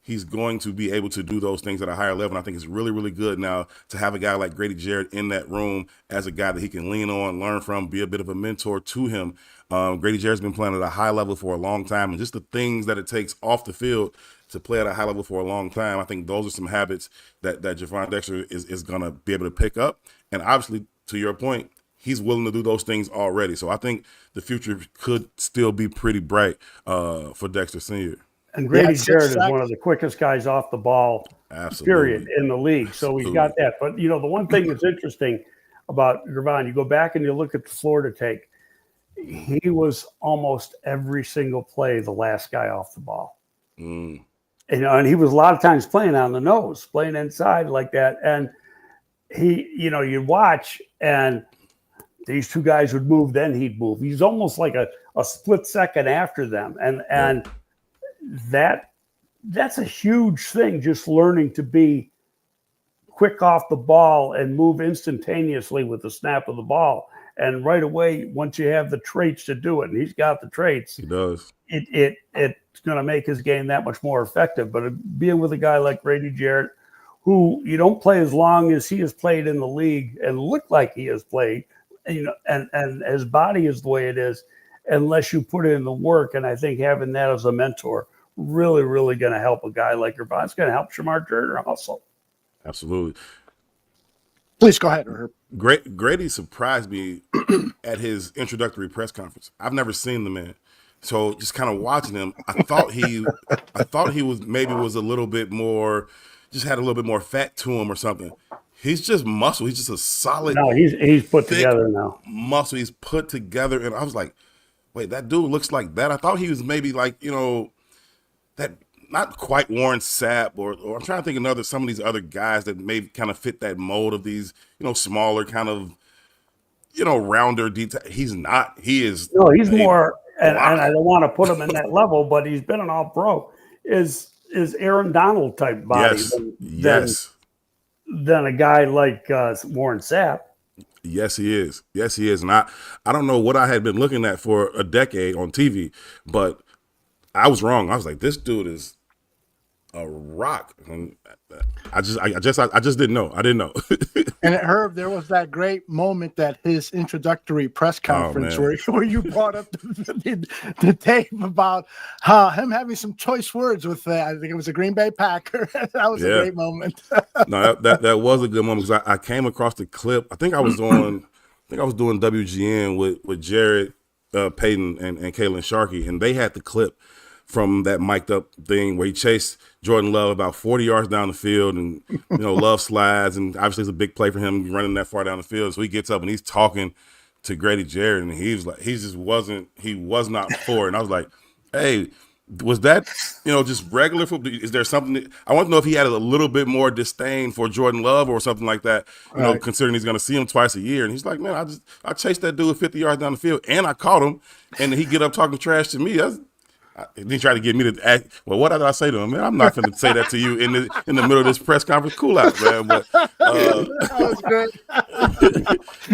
he's going to be able to do those things at a higher level. And I think it's really, really good now to have a guy like Grady Jarrett in that room as a guy that he can lean on, learn from, be a bit of a mentor to him. Grady Jarrett's been playing at a high level for a long time, and just the things that it takes off the field to play at a high level for a long time, I think those are some habits that Javon Dexter is going to be able to pick up. And obviously, to your point, he's willing to do those things already. So I think the future could still be pretty bright for Dexter Sr. And Grady Jarrett is one of the quickest guys off the ball, period, in the league. So he's got that. But, the one thing that's interesting about Javon, you go back and you look at the Florida tape, he was almost every single play the last guy off the ball. And he was a lot of times playing on the nose, playing inside like that. And he, you'd watch and these two guys would move, then he'd move. He's almost like a split second after them. And that's a huge thing, just learning to be quick off the ball and move instantaneously with the snap of the ball. And right away, once you have the traits to do it, and he's got the traits, he does. It's going to make his game that much more effective. But being with a guy like Grady Jarrett, who you don't play as long as he has played in the league and look like he has played, and his body is the way it is, unless you put in the work. And I think having that as a mentor really, really going to help a guy like Javon. It's going to help Shamar Turner also. Absolutely. Please go ahead, Herb. Grady surprised me at his introductory press conference. I've never seen the man. So just kind of watching him, I thought he was a little bit more, just had a little bit more fat to him or something. He's just muscle. He's just a solid. No, he's put together now. Muscle. He's put together, and I was like, wait, that dude looks like that. I thought he was maybe like that. Not quite Warren Sapp, or I'm trying to think some of these other guys that maybe kind of fit that mold of these, smaller kind of, rounder detail. He's not. He is. No, he's more, and I don't want to put him in that level, but he's been an all-pro. Is Aaron Donald type body than a guy like Warren Sapp. Yes, he is. Yes, he is. And I don't know what I had been looking at for a decade on TV, but I was wrong. I was like, this dude is a rock. And I just didn't know. I didn't know. And Herb, there was that great moment that his introductory press conference where you brought up the tape about him having some choice words with I think it was a Green Bay Packer. That was a great moment. No, that was a good moment because I came across the clip. I think I was doing WGN with Jared Payton and Kalen Sharkey, and they had the clip from that mic'd up thing where he chased Jordan Love about 40 yards down the field, and Love slides, and obviously it's a big play for him running that far down the field. So he gets up and he's talking to Grady Jarrett, and he was not for it. And I was like, hey, was that just regular football? Is there something I want to know if he had a little bit more disdain for Jordan Love or something like that, considering he's going to see him twice a year? And he's like, man, I chased that dude 50 yards down the field and I caught him, and he get up talking trash to me. He tried to get me to act. Well, what did I say to him? Man, I'm not going to say that to you in the middle of this press conference. Cool out, man. But that was great.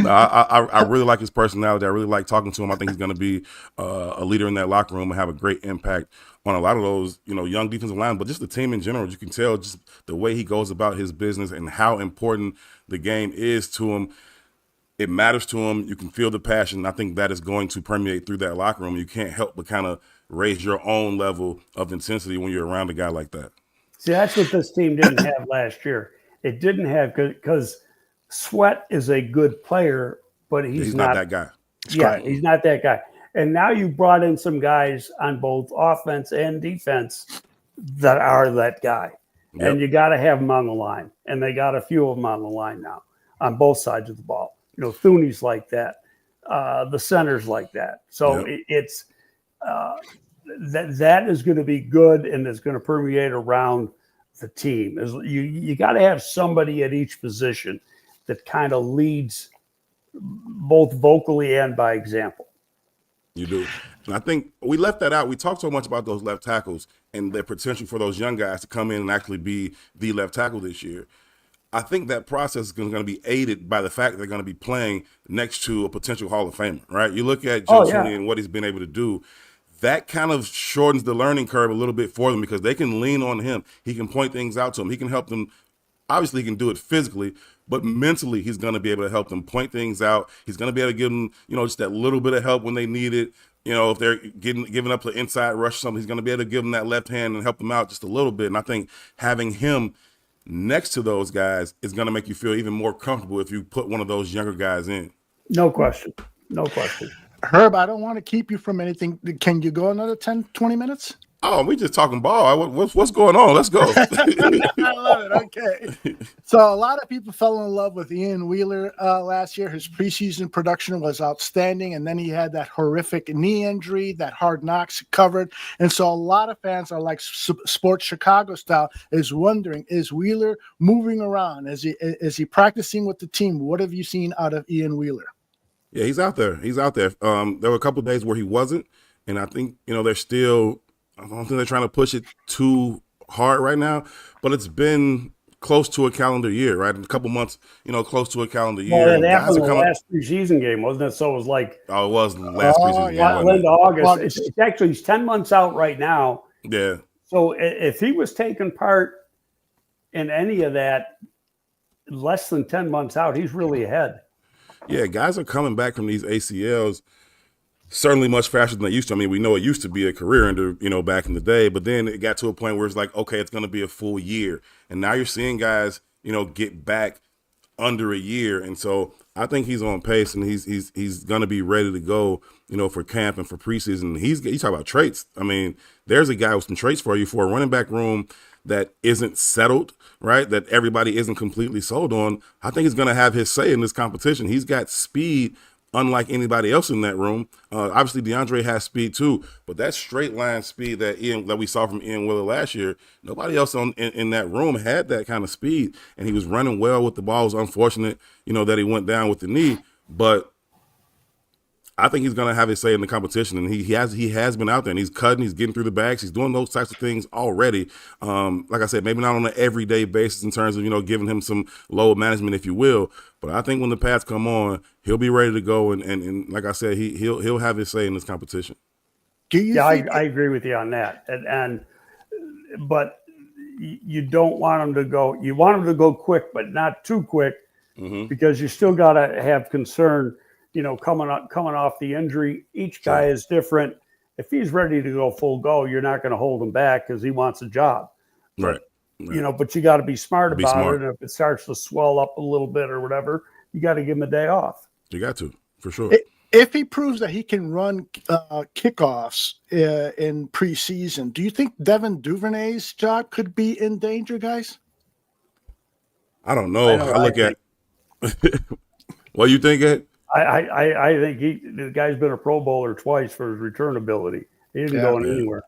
No, I really like his personality. I really like talking to him. I think he's going to be a leader in that locker room and have a great impact on a lot of those, young defensive linemen, but just the team in general. You can tell just the way he goes about his business and how important the game is to him. It matters to him. You can feel the passion. I think that is going to permeate through that locker room. You can't help but kind of raise your own level of intensity when you're around a guy like that. See, that's what this team didn't have last year. It didn't have, because Sweat is a good player, but he's not that guy. He's not that guy. And now you brought in some guys on both offense and defense that are that guy. Yep. And you got to have them on the line. And they got a few of them on the line now on both sides of the ball. Thuney's like that. The center's like that. So it's that is going to be good, and it's going to permeate around the team. You got to have somebody at each position that kind of leads both vocally and by example. You do. And I think we left that out. We talked so much about those left tackles and their potential for those young guys to come in and actually be the left tackle this year. I think that process is going to be aided by the fact they're going to be playing next to a potential Hall of Famer, right? You look at Joe Tooney and what he's been able to do. That kind of shortens the learning curve a little bit for them because they can lean on him. He can point things out to them. He can help them. Obviously, he can do it physically, but mentally, he's going to be able to help them point things out. He's going to be able to give them, just that little bit of help when they need it. If they're giving up the inside rush or something, he's going to be able to give them that left hand and help them out just a little bit. And I think having him next to those guys is going to make you feel even more comfortable if you put one of those younger guys in. No question. No question. Herb, I don't want to keep you from anything. Can you go another 10, 20 minutes? Oh, we just talking ball. What's going on? Let's go. I love it. Okay. So a lot of people fell in love with Ian Wheeler last year. His preseason production was outstanding. And then he had that horrific knee injury that Hard Knocks covered. And so a lot of fans are like Sports Chicago style is wondering, is Wheeler moving around? Is he practicing with the team? What have you seen out of Ian Wheeler? Yeah, he's out there. There were a couple of days where he wasn't. And I think, they're still – I don't think they're trying to push it too hard right now, but it's been close to a calendar year, right? In a couple months, close to a calendar year. Well, it happened in the last preseason game, wasn't it? So it was like – Oh, it was the last preseason game. Into August. It's actually he's 10 months out right now. Yeah. So if he was taking part in any of that less than 10 months out, he's really ahead. Yeah, guys are coming back from these ACLs certainly much faster than they used to. I mean, we know it used to be a career ender, back in the day, but then it got to a point where it's like, okay, it's going to be a full year. And now you're seeing guys, get back under a year. And so I think he's on pace and he's going to be ready to go, for camp and for preseason. You talk about traits. I mean, there's a guy with some traits for you for a running back room that isn't settled, right? That everybody isn't completely sold on. I think he's going to have his say in this competition. He's got speed unlike anybody else in that room. Obviously, DeAndre has speed too, but that straight line speed that we saw from Ian Wheeler last year, nobody else in that room had that kind of speed, and he was running well with the ball. It was unfortunate, that he went down with the knee, but I think he's going to have his say in the competition, and he has been out there, and he's cutting, he's getting through the bags, he's doing those types of things already. Like I said, maybe not on an everyday basis in terms of, giving him some load management, if you will, but I think when the pads come on, he'll be ready to go, and like I said, he'll have his say in this competition. I agree with you on that, but you don't want him to go. You want him to go quick, but not too quick, because you still got to have concern. Coming off the injury, each guy is different. If he's ready to go full go, you're not going to hold him back because he wants a job. Right. But you got to be smart about it. And if it starts to swell up a little bit or whatever, you got to give him a day off. You got to, for sure. If he proves that he can run kickoffs in preseason, do you think Devin Duvernay's job could be in danger, guys? I don't know. I look at what you think, Ed? I think the guy's been a Pro Bowler twice for his return ability. He isn't going anywhere.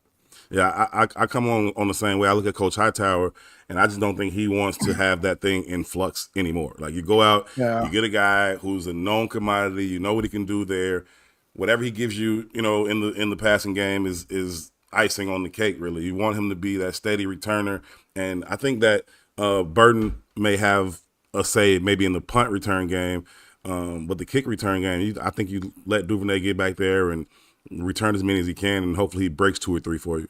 Yeah, I come on the same way. I look at Coach Hightower, and I just don't think he wants to have that thing in flux anymore. Like, you go out, you get a guy who's a known commodity. You know what he can do there. Whatever he gives you, in the passing game is icing on the cake, really. You want him to be that steady returner. And I think that Burton may have a say maybe in the punt return game. But the kick return game, I think you let Duvernay get back there and return as many as he can, and hopefully he breaks 2 or 3 for you.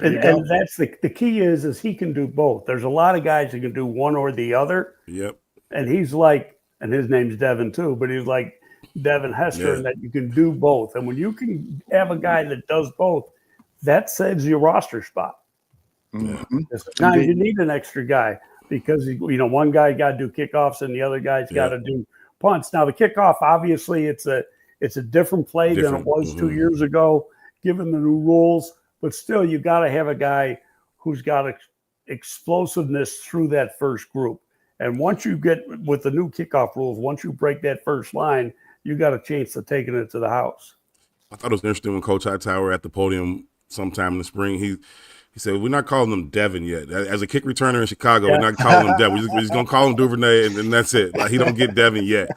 And that's the key is he can do both. There's a lot of guys who can do one or the other. Yep. And he's like, and his name's Devin too, but he's like Devin Hester in that you can do both. And when you can have a guy that does both, that saves your roster spot. Mm-hmm. Sometimes you need an extra guy because, one guy got to do kickoffs and the other guy's got to do punts. Now the kickoff, obviously, it's a different play than it was 2 years ago, given the new rules. But still, you got to have a guy who's got explosiveness through that first group. And once you get with the new kickoff rules, once you break that first line, you got a chance of taking it to the house. I thought it was interesting when Coach Hightower at the podium sometime in the spring, He said, we're not calling him Devin yet. As a kick returner in Chicago, we're not calling him Devin. We're just going to call him Duvernay, and that's it. Like, he don't get Devin yet.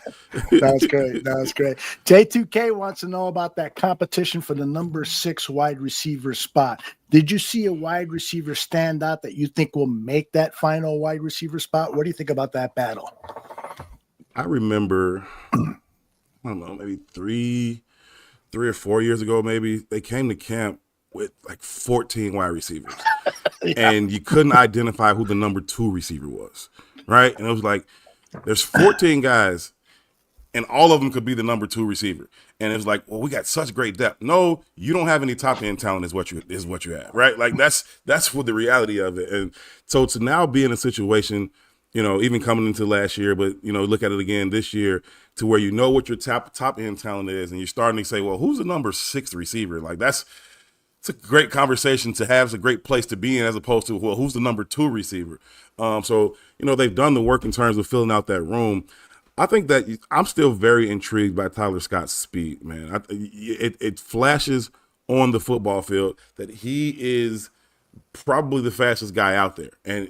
That's great. That's great. J2K wants to know about that competition for the number 6 wide receiver spot. Did you see a wide receiver stand out that you think will make that final wide receiver spot? What do you think about that battle? I remember, I don't know, maybe three or 4 years ago, maybe, they came to camp with like 14 wide receivers. And you couldn't identify who the number 2 receiver was, right? And it was like, there's 14 guys, and all of them could be the number 2 receiver. And it was like, well, we got such great depth. No, you don't have any top end talent is what you have, right? Like that's what the reality of it. And so to now be in a situation, you know, even coming into last year, but, you know, look at it again this year, to where you know what your top end talent is, and you're starting to say, well, who's the number 6 receiver? Like it's a great conversation to have. It's a great place to be in, as opposed to, well, who's the number 2 receiver? So, you know, they've done the work in terms of filling out that room. I think that I'm still very intrigued by Tyler Scott's speed, man. It flashes on the football field that he is probably the fastest guy out there. And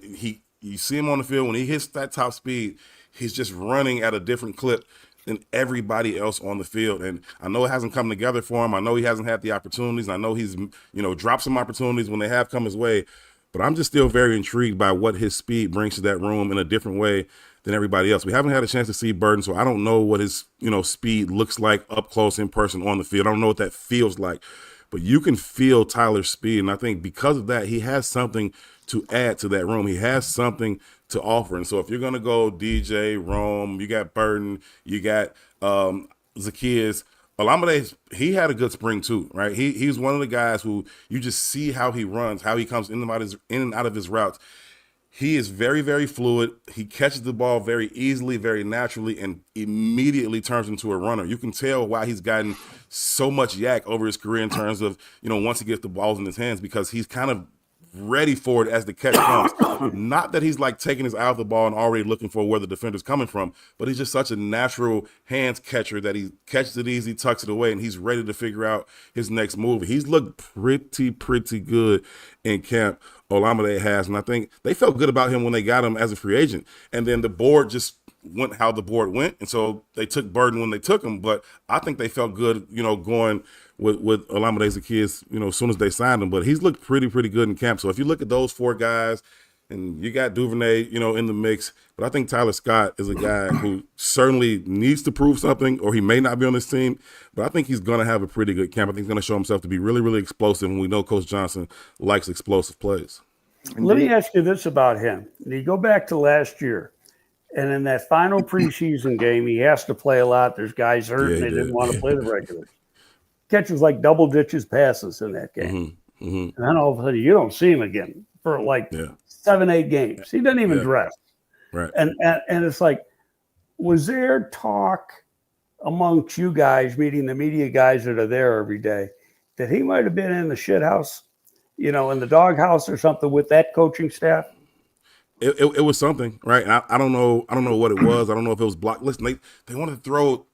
you see him on the field, when he hits that top speed, he's just running at a different clip than everybody else on the field. And I know it hasn't come together for him. I know he hasn't had the opportunities. I know he's, you know, dropped some opportunities when they have come his way. But I'm just still very intrigued by what his speed brings to that room in a different way than everybody else. We haven't had a chance to see Burden, so I don't know what his, you know, speed looks like up close in person on the field. I don't know what that feels like. But you can feel Tyler's speed, and I think because of that, he has something to add to that room. He has something to offer. And so if you're going to go DJ, Rome, you got Burden, you got Zacchaeus, Olamide, he had a good spring too, right? He's one of the guys who you just see how he runs, how he comes in and out of his routes. He is very, very fluid. He catches the ball very easily, very naturally, and immediately turns into a runner. You can tell why he's gotten so much yak over his career in terms of, you know, once he gets the balls in his hands, because he's kind of ready for it as the catch comes. Not that he's like taking his eye off the ball and already looking for where the defender's coming from, but he's just such a natural hands catcher that he catches it easy, tucks it away, and he's ready to figure out his next move. He's looked pretty good in camp, Olamide has, and I think they felt good about him when they got him as a free agent. And then the board just went how the board went, and so they took Burden when they took him, but I think they felt good, you know, going with Olamide Zacchaeus, you know, as soon as they signed him. But he's looked pretty good in camp. So if you look at those 4 guys, and you got Duvernay, you know, in the mix, but I think Tyler Scott is a guy who certainly needs to prove something, or he may not be on this team, but I think he's going to have a pretty good camp. I think he's going to show himself to be really explosive, and we know Coach Johnson likes explosive plays. Let me ask you this about him. You go back to last year, and in that final preseason game, he has to play a lot. There's guys hurt, and they didn't want to play the regulars. Catches like double ditches passes in that game. And then all of a sudden, you don't see him again for like 7-8 games. He doesn't even dress. Right. And it's like, was there talk amongst you guys, meeting the media guys that are there every day, that he might have been in the shit house, you know, in the doghouse or something with that coaching staff? It was something, right? And I don't know what it was. I don't know if it was blocked. Listen, they wanted to throw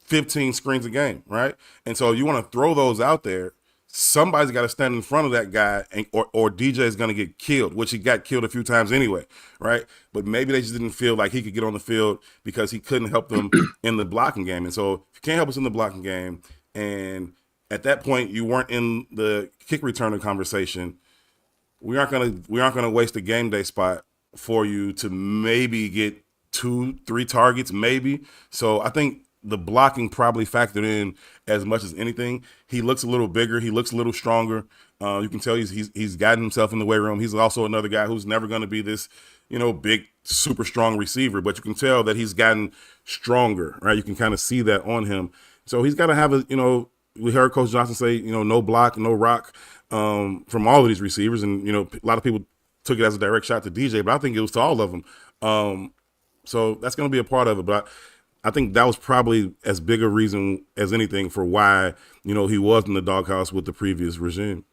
15 screens a game, right? And so you want to throw those out there, somebody's got to stand in front of that guy, or DJ is going to get killed, which he got killed a few times anyway, right? But maybe they just didn't feel like he could get on the field because he couldn't help them in the blocking game. And so if you can't help us in the blocking game, and at that point you weren't in the kick returner conversation, we aren't gonna waste a game day spot for you to maybe get 2-3 targets, maybe. So I think the blocking probably factored in as much as anything. He looks a little bigger. He looks a little stronger. You can tell he's gotten himself in the weight room. He's also another guy who's never going to be this, you know, big, super strong receiver, but you can tell that he's gotten stronger, right? You can kind of see that on him. So he's got to have we heard Coach Johnson say, you know, no block, no rock from all of these receivers. And, you know, a lot of people took it as a direct shot to DJ, but I think it was to all of them. So that's going to be a part of it. But I think that was probably as big a reason as anything for why, you know, he was in the doghouse with the previous regime.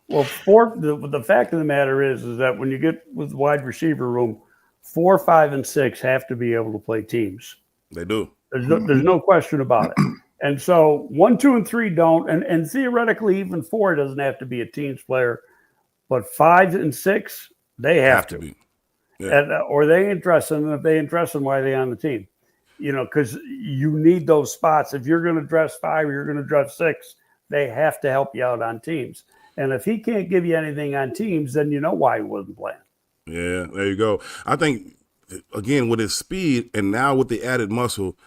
Well, the fact of the matter is that when you get with wide receiver room, 4, 5, and 6 have to be able to play teams. They do. There's no question about it. And so 1, 2, and 3 don't, and theoretically even 4 doesn't have to be a teams player. But 5 and 6, they have to. be. Yeah. And, or they ain't dressing. And if they ain't dressing, why are they on the team? Because you need those spots. If you're going to dress 5 or you're going to dress 6, they have to help you out on teams. And if he can't give you anything on teams, then you know why he wasn't playing. Yeah, there you go. I think, again, with his speed and now with the added muscle,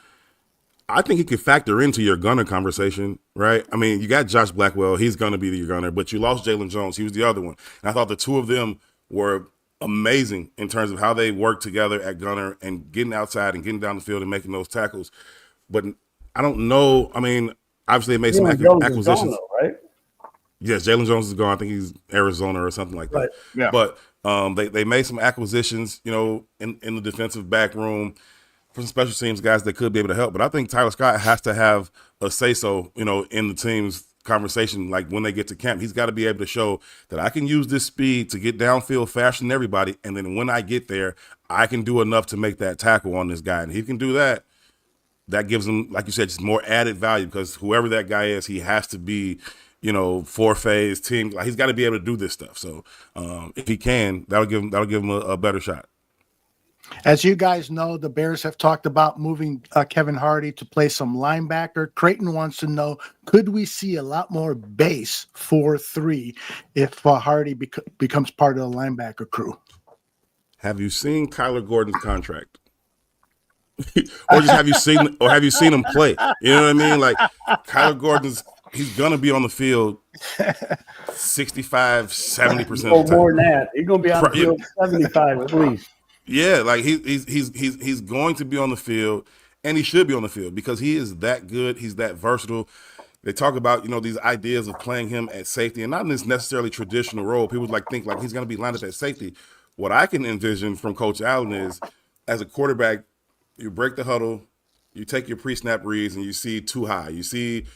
I think he could factor into your gunner conversation, right? I mean, you got Josh Blackwell. He's going to be your gunner, but you lost Jalen Jones. He was the other one. And I thought the two of them were amazing in terms of how they work together at gunner and getting outside and getting down the field and making those tackles. But I don't know. I mean, obviously they made some acquisitions. Gone, though, right? Yes, Jalen Jones is gone. I think he's Arizona or something like that. Right. Yeah. But they made some acquisitions, in the defensive back room for some special teams guys that could be able to help. But I think Tyler Scott has to have a say-so, in the team's conversation. Like when they get to camp, he's got to be able to show that I can use this speed to get downfield faster than everybody. And then when I get there, I can do enough to make that tackle on this guy. And he can do that. That gives him, like you said, just more added value because whoever that guy is, he has to be, 4-phase team. Like he's got to be able to do this stuff. So if he can, that'll give him a better shot. As you guys know, the Bears have talked about moving Kevin Hardy to play some linebacker. Creighton wants to know, could we see a lot more base 4-3 if Hardy becomes part of the linebacker crew? Have you seen Kyler Gordon's contract? or have you seen him play? You know what I mean? Like Kyler Gordon's, he's gonna be on the field 65, 70% of the time. More than that. He's gonna be on the field 75 at least. Yeah, like he's going to be on the field, and he should be on the field because he is that good. He's that versatile. They talk about these ideas of playing him at safety, and not in this necessarily traditional role. People think like he's going to be lined up at safety. What I can envision from Coach Allen is, as a quarterback, you break the huddle, you take your pre-snap reads, and you see too high. You see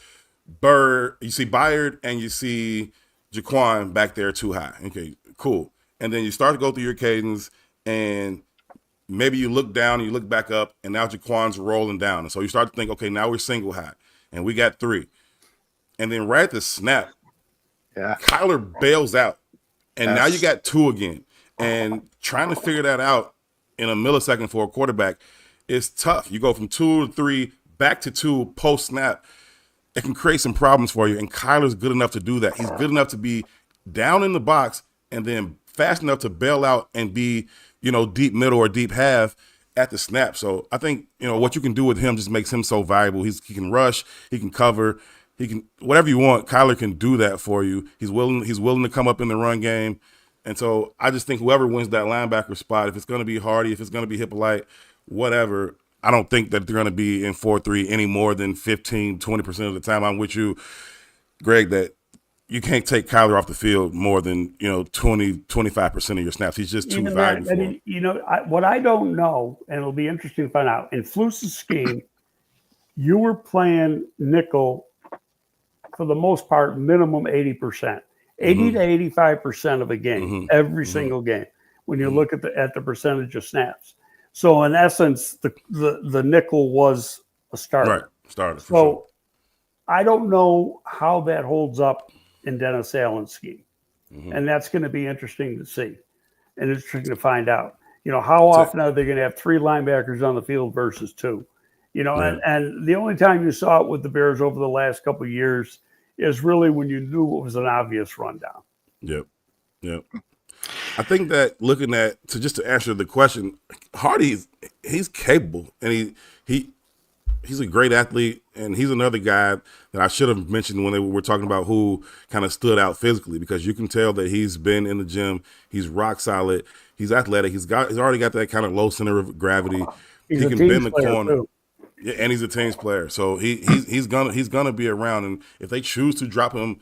Byard, and you see Jaquan back there too high. Okay, cool. And then you start to go through your cadence. And maybe you look down and you look back up, and now Jaquan's rolling down. And so you start to think, okay, now we're single high, and we got 3. And then right at the snap, Kyler bails out, and now you got 2 again. And trying to figure that out in a millisecond for a quarterback is tough. You go from 2 to 3, back to 2 post-snap. It can create some problems for you, and Kyler's good enough to do that. He's good enough to be down in the box and then fast enough to bail out and be deep middle or deep half at the snap. So I think, what you can do with him just makes him so valuable. He can rush, he can cover, he can whatever you want. Kyler can do that for you. He's willing to come up in the run game. And so I just think whoever wins that linebacker spot, if it's going to be Hardy, if it's going to be Hippolyte, whatever, I don't think that they're going to be in 4-3 any more than 15, 20% of the time. I'm with you, Greg, that you can't take Kyler off the field more than 20, 25% of your snaps. He's just too valuable. What I don't know, and it'll be interesting to find out, in Fluce's scheme, you were playing nickel for the most part, minimum 80%, 80 to 85% of a game, every single game. When you look at the percentage of snaps, so in essence, the nickel was a starter. Right, starter. So sure. I don't know how that holds up in Dennis Allen's scheme. And that's going to be interesting to see and interesting to find out. How often are they going to have 3 linebackers on the field versus 2? And the only time you saw it with the Bears over the last couple of years is really when you knew it was an obvious rundown. Yep. I think that looking at, to answer the question, Hardy, he's capable, and he's a great athlete, and he's another guy that I should have mentioned when they were talking about who kind of stood out physically, because you can tell that he's been in the gym. He's rock solid. He's athletic. He's already got that kind of low center of gravity. He can bend the corner. Too. Yeah, and he's a teams player. So he's gonna be around, and if they choose to drop him,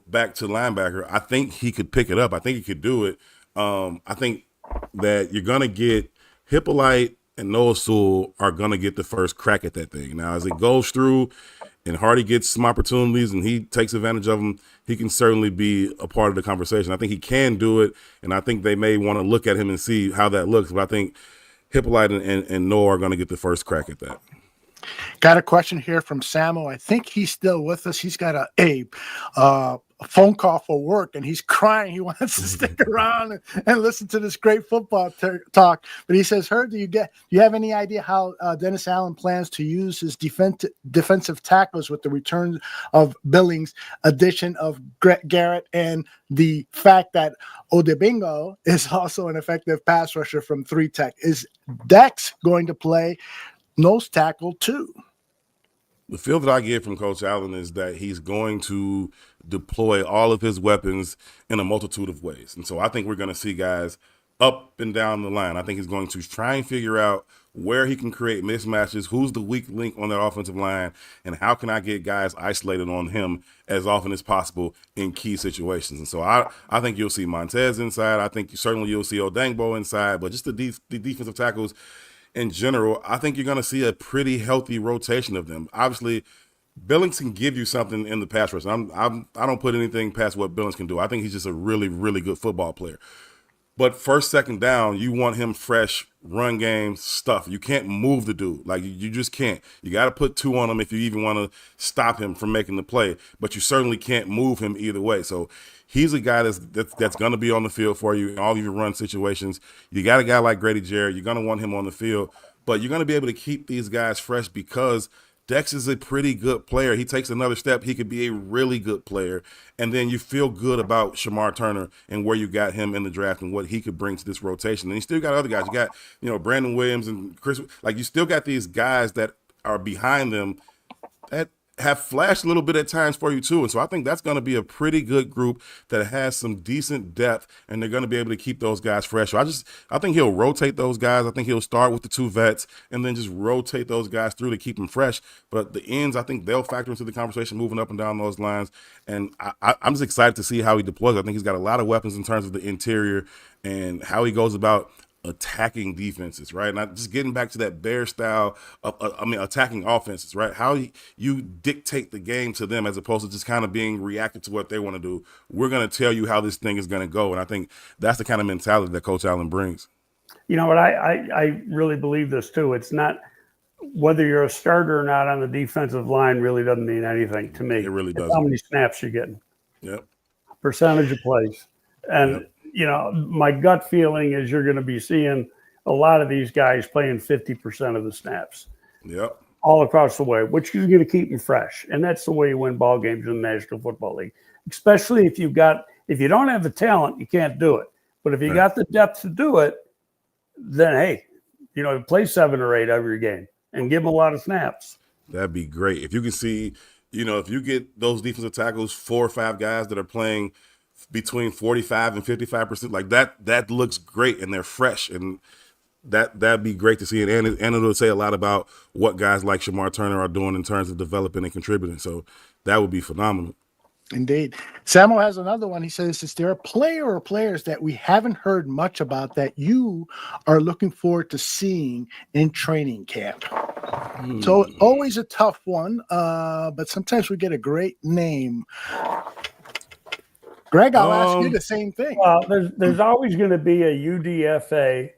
back to linebacker, I think he could pick it up. I think he could do it. I think that you're gonna get Hippolyte and Noah Sewell are going to get the first crack at that thing. Now, as it goes through and Hardy gets some opportunities and he takes advantage of them, he can certainly be a part of the conversation. I think he can do it, and I think they may want to look at him and see how that looks. But I think Hippolyte and Noah are going to get the first crack at that. Got a question here from Samo. I think he's still with us. He's got a a phone call for work, and he's crying. He wants to stick around and listen to this great football talk. But he says, "Herb, do you have any idea how Dennis Allen plans to use his defensive tackles with the return of Billings, addition of Garrett, and the fact that Odunze is also an effective pass rusher from 3 tech? Is Dex going to play nose tackle too?" The feel that I get from Coach Allen is that he's going to deploy all of his weapons in a multitude of ways. And so I think we're going to see guys up and down the line. I think he's going to try and figure out where he can create mismatches, who's the weak link on that offensive line, and how can I get guys isolated on him as often as possible in key situations. And so I think you'll see Montez inside. I think certainly you'll see Odunze inside, but just the defensive tackles in general, I think you're going to see a pretty healthy rotation of them. Obviously, Billings can give you something in the pass rush. I don't put anything past what Billings can do. I think he's just a really, really good football player. But first, second down, you want him fresh, run game stuff. You can't move the dude. Like, you just can't. You got to put 2 on him if you even want to stop him from making the play. But you certainly can't move him either way. So he's a guy that's going to be on the field for you in all of your run situations. You got a guy like Grady Jarrett. You're going to want him on the field. But you're going to be able to keep these guys fresh because Dex is a pretty good player. He takes another step. He could be a really good player. And then you feel good about Shamar Turner and where you got him in the draft and what he could bring to this rotation. And you still got other guys. You got, Brandon Williams and Chris. Like, you still got these guys that are behind them that have flashed a little bit at times for you too. And so I think that's going to be a pretty good group that has some decent depth, and they're going to be able to keep those guys fresh. So I think he'll rotate those guys. I think he'll start with the 2 vets and then just rotate those guys through to keep them fresh. But the ends, I think they'll factor into the conversation moving up and down those lines. And I'm just excited to see how he deploys. I think he's got a lot of weapons in terms of the interior and how he goes about attacking defenses, right? Not just getting back to that Bear style of, attacking offenses, right? How you dictate the game to them as opposed to just kind of being reactive to what they want to do. We're going to tell you how this thing is going to go. And I think that's the kind of mentality that Coach Allen brings. You know what? I really believe this too. It's not whether you're a starter or not on the defensive line really doesn't mean anything to me. It really doesn't. How many snaps you're getting. Yep. Percentage of plays. And yep. My gut feeling is you're going to be seeing a lot of these guys playing 50% of the snaps. Yep. All across the way, which is going to keep them fresh. And that's the way you win ball games in the National Football League, especially if you don't have the talent, you can't do it. But if you got the depth to do it, then, hey, play 7 or 8 every game and give them a lot of snaps. That'd be great. If you can see, if you get those defensive tackles, 4 or 5 guys that are playing between 45 and 55%, like that looks great, and they're fresh, and that'd be great to see. And it'll say a lot about what guys like Shamar Turner are doing in terms of developing and contributing. So that would be phenomenal. Indeed. Samuel has another one. He says, is there a player or players that we haven't heard much about that you are looking forward to seeing in training camp? So always a tough one, but sometimes we get a great name. Greg, I'll ask you the same thing. Well, there's always going to be a UDFA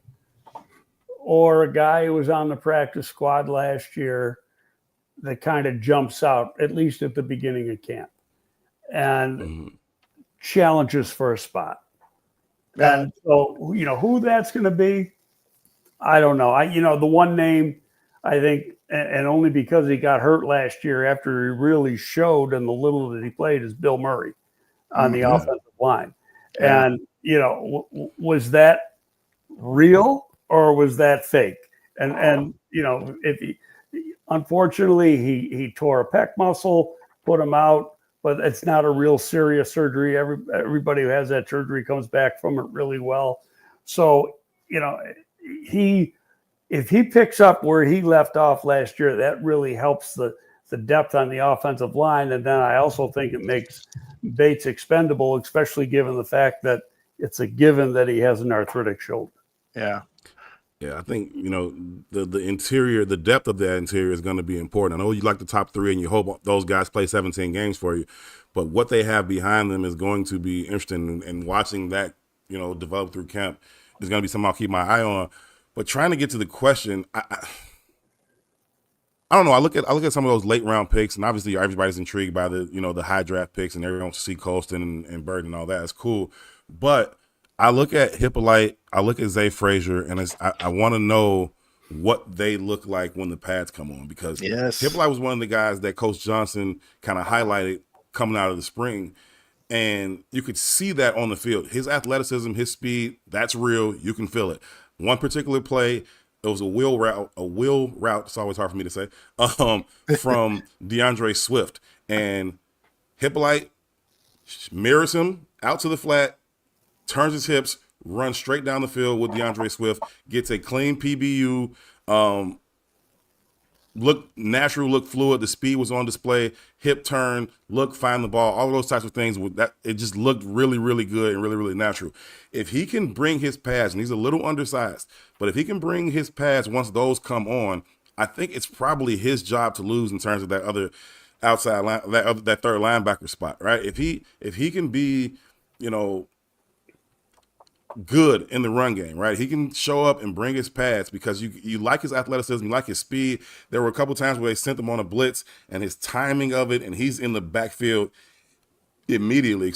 or a guy who was on the practice squad last year that kind of jumps out, at least at the beginning of camp, and challenges for a spot. And so, who that's going to be, I don't know. The one name I think, and only because he got hurt last year after he really showed in the little that he played, is Bill Murray on the offensive line. And, was that real or was that fake? And if he, unfortunately, he tore a pec muscle, put him out, but it's not a real serious surgery. Everybody who has that surgery comes back from it really well. So, if he picks up where he left off last year, that really helps the depth on the offensive line. And then I also think it makes Bates expendable, especially given the fact that it's a given that he has an arthritic shoulder. Yeah. Yeah, I think, the interior, the depth of that interior is going to be important. I know you like the top 3 and you hope those guys play 17 games for you, but what they have behind them is going to be interesting, and watching that, develop through camp is going to be something I'll keep my eye on. But trying to get to the question, I don't know. I look at some of those late round picks, and obviously everybody's intrigued by the high draft picks, and everyone wants to see Colston and Bird and all that. It's cool, but I look at Hippolyte, I look at Zay Frazier, and I want to know what they look like when the pads come on, because Hippolyte was one of the guys that Coach Johnson kind of highlighted coming out of the spring, and you could see that on the field. His athleticism, his speed, that's real. You can feel it. One particular play, it was a wheel route. It's always hard for me to say. From DeAndre Swift, and Hippolyte mirrors him out to the flat, turns his hips, runs straight down the field with DeAndre Swift, gets a clean PBU. Look natural, look fluid. The speed was on display. Hip turn, find the ball. All of those types of things. It just looked really, really good and really, really natural. If he can bring his pads, and he's a little undersized, but if he can bring his pads once those come on, I think it's probably his job to lose in terms of that other outside line, that third linebacker spot, right? If he can be, good in the run game, right? He can show up and bring his pads, because you like his athleticism, you like his speed. There were a couple times where they sent him on a blitz, and his timing of it, and he's in the backfield immediately.